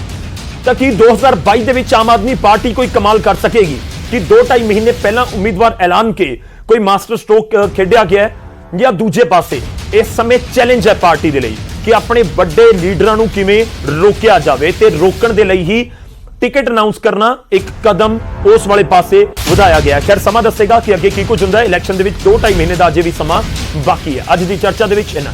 ਤਾਂ ਕੀ 2022 ਦੇ ਵਿੱਚ ਆਮ ਆਦਮੀ ਪਾਰਟੀ ਕੋਈ ਕਮਾਲ ਕਰ ਸਕੇਗੀ ਕਿ 2-2.5 ਮਹੀਨੇ ਪਹਿਲਾਂ ਉਮੀਦਵਾਰ ਐਲਾਨ ਕੇ ਕੋਈ ਮਾਸਟਰ ਸਟ੍ਰੋਕ ਖੇਡਿਆ ਗਿਆ ਹੈ? ਜਾਂ ਦੂਜੇ ਪਾਸੇ ਇਸ ਸਮੇਂ ਚੈਲੰਜ ਹੈ ਪਾਰਟੀ ਦੇ ਲਈ ਕਿ ਆਪਣੇ ਵੱਡੇ ਲੀਡਰਾਂ ਨੂੰ ਕਿਵੇਂ ਰੋਕਿਆ ਜਾਵੇ, ਤੇ ਰੋਕਣ ਦੇ ਲਈ ਹੀ ਟਿਕਟ ਅਨਾਉਂਸ ਕਰਨਾ ਇੱਕ ਕਦਮ ਉਸ ਵਾਲੇ ਪਾਸੇ ਵਧਾਇਆ ਗਿਆ। ਖੈਰ ਸਮਾਂ ਦੱਸੇਗਾ ਕਿ ਅੱਗੇ ਕੀ ਕੁਝ ਹੁੰਦਾ ਹੈ। ਇਲੈਕਸ਼ਨ ਦੇ ਵਿੱਚ 2-2.5 ਮਹੀਨੇ ਦਾ ਅਜੇ ਵੀ ਸਮਾਂ ਬਾਕੀ ਹੈ। ਅੱਜ ਦੀ ਚਰਚਾ ਦੇ ਵਿੱਚ ਇਹਨਾਂ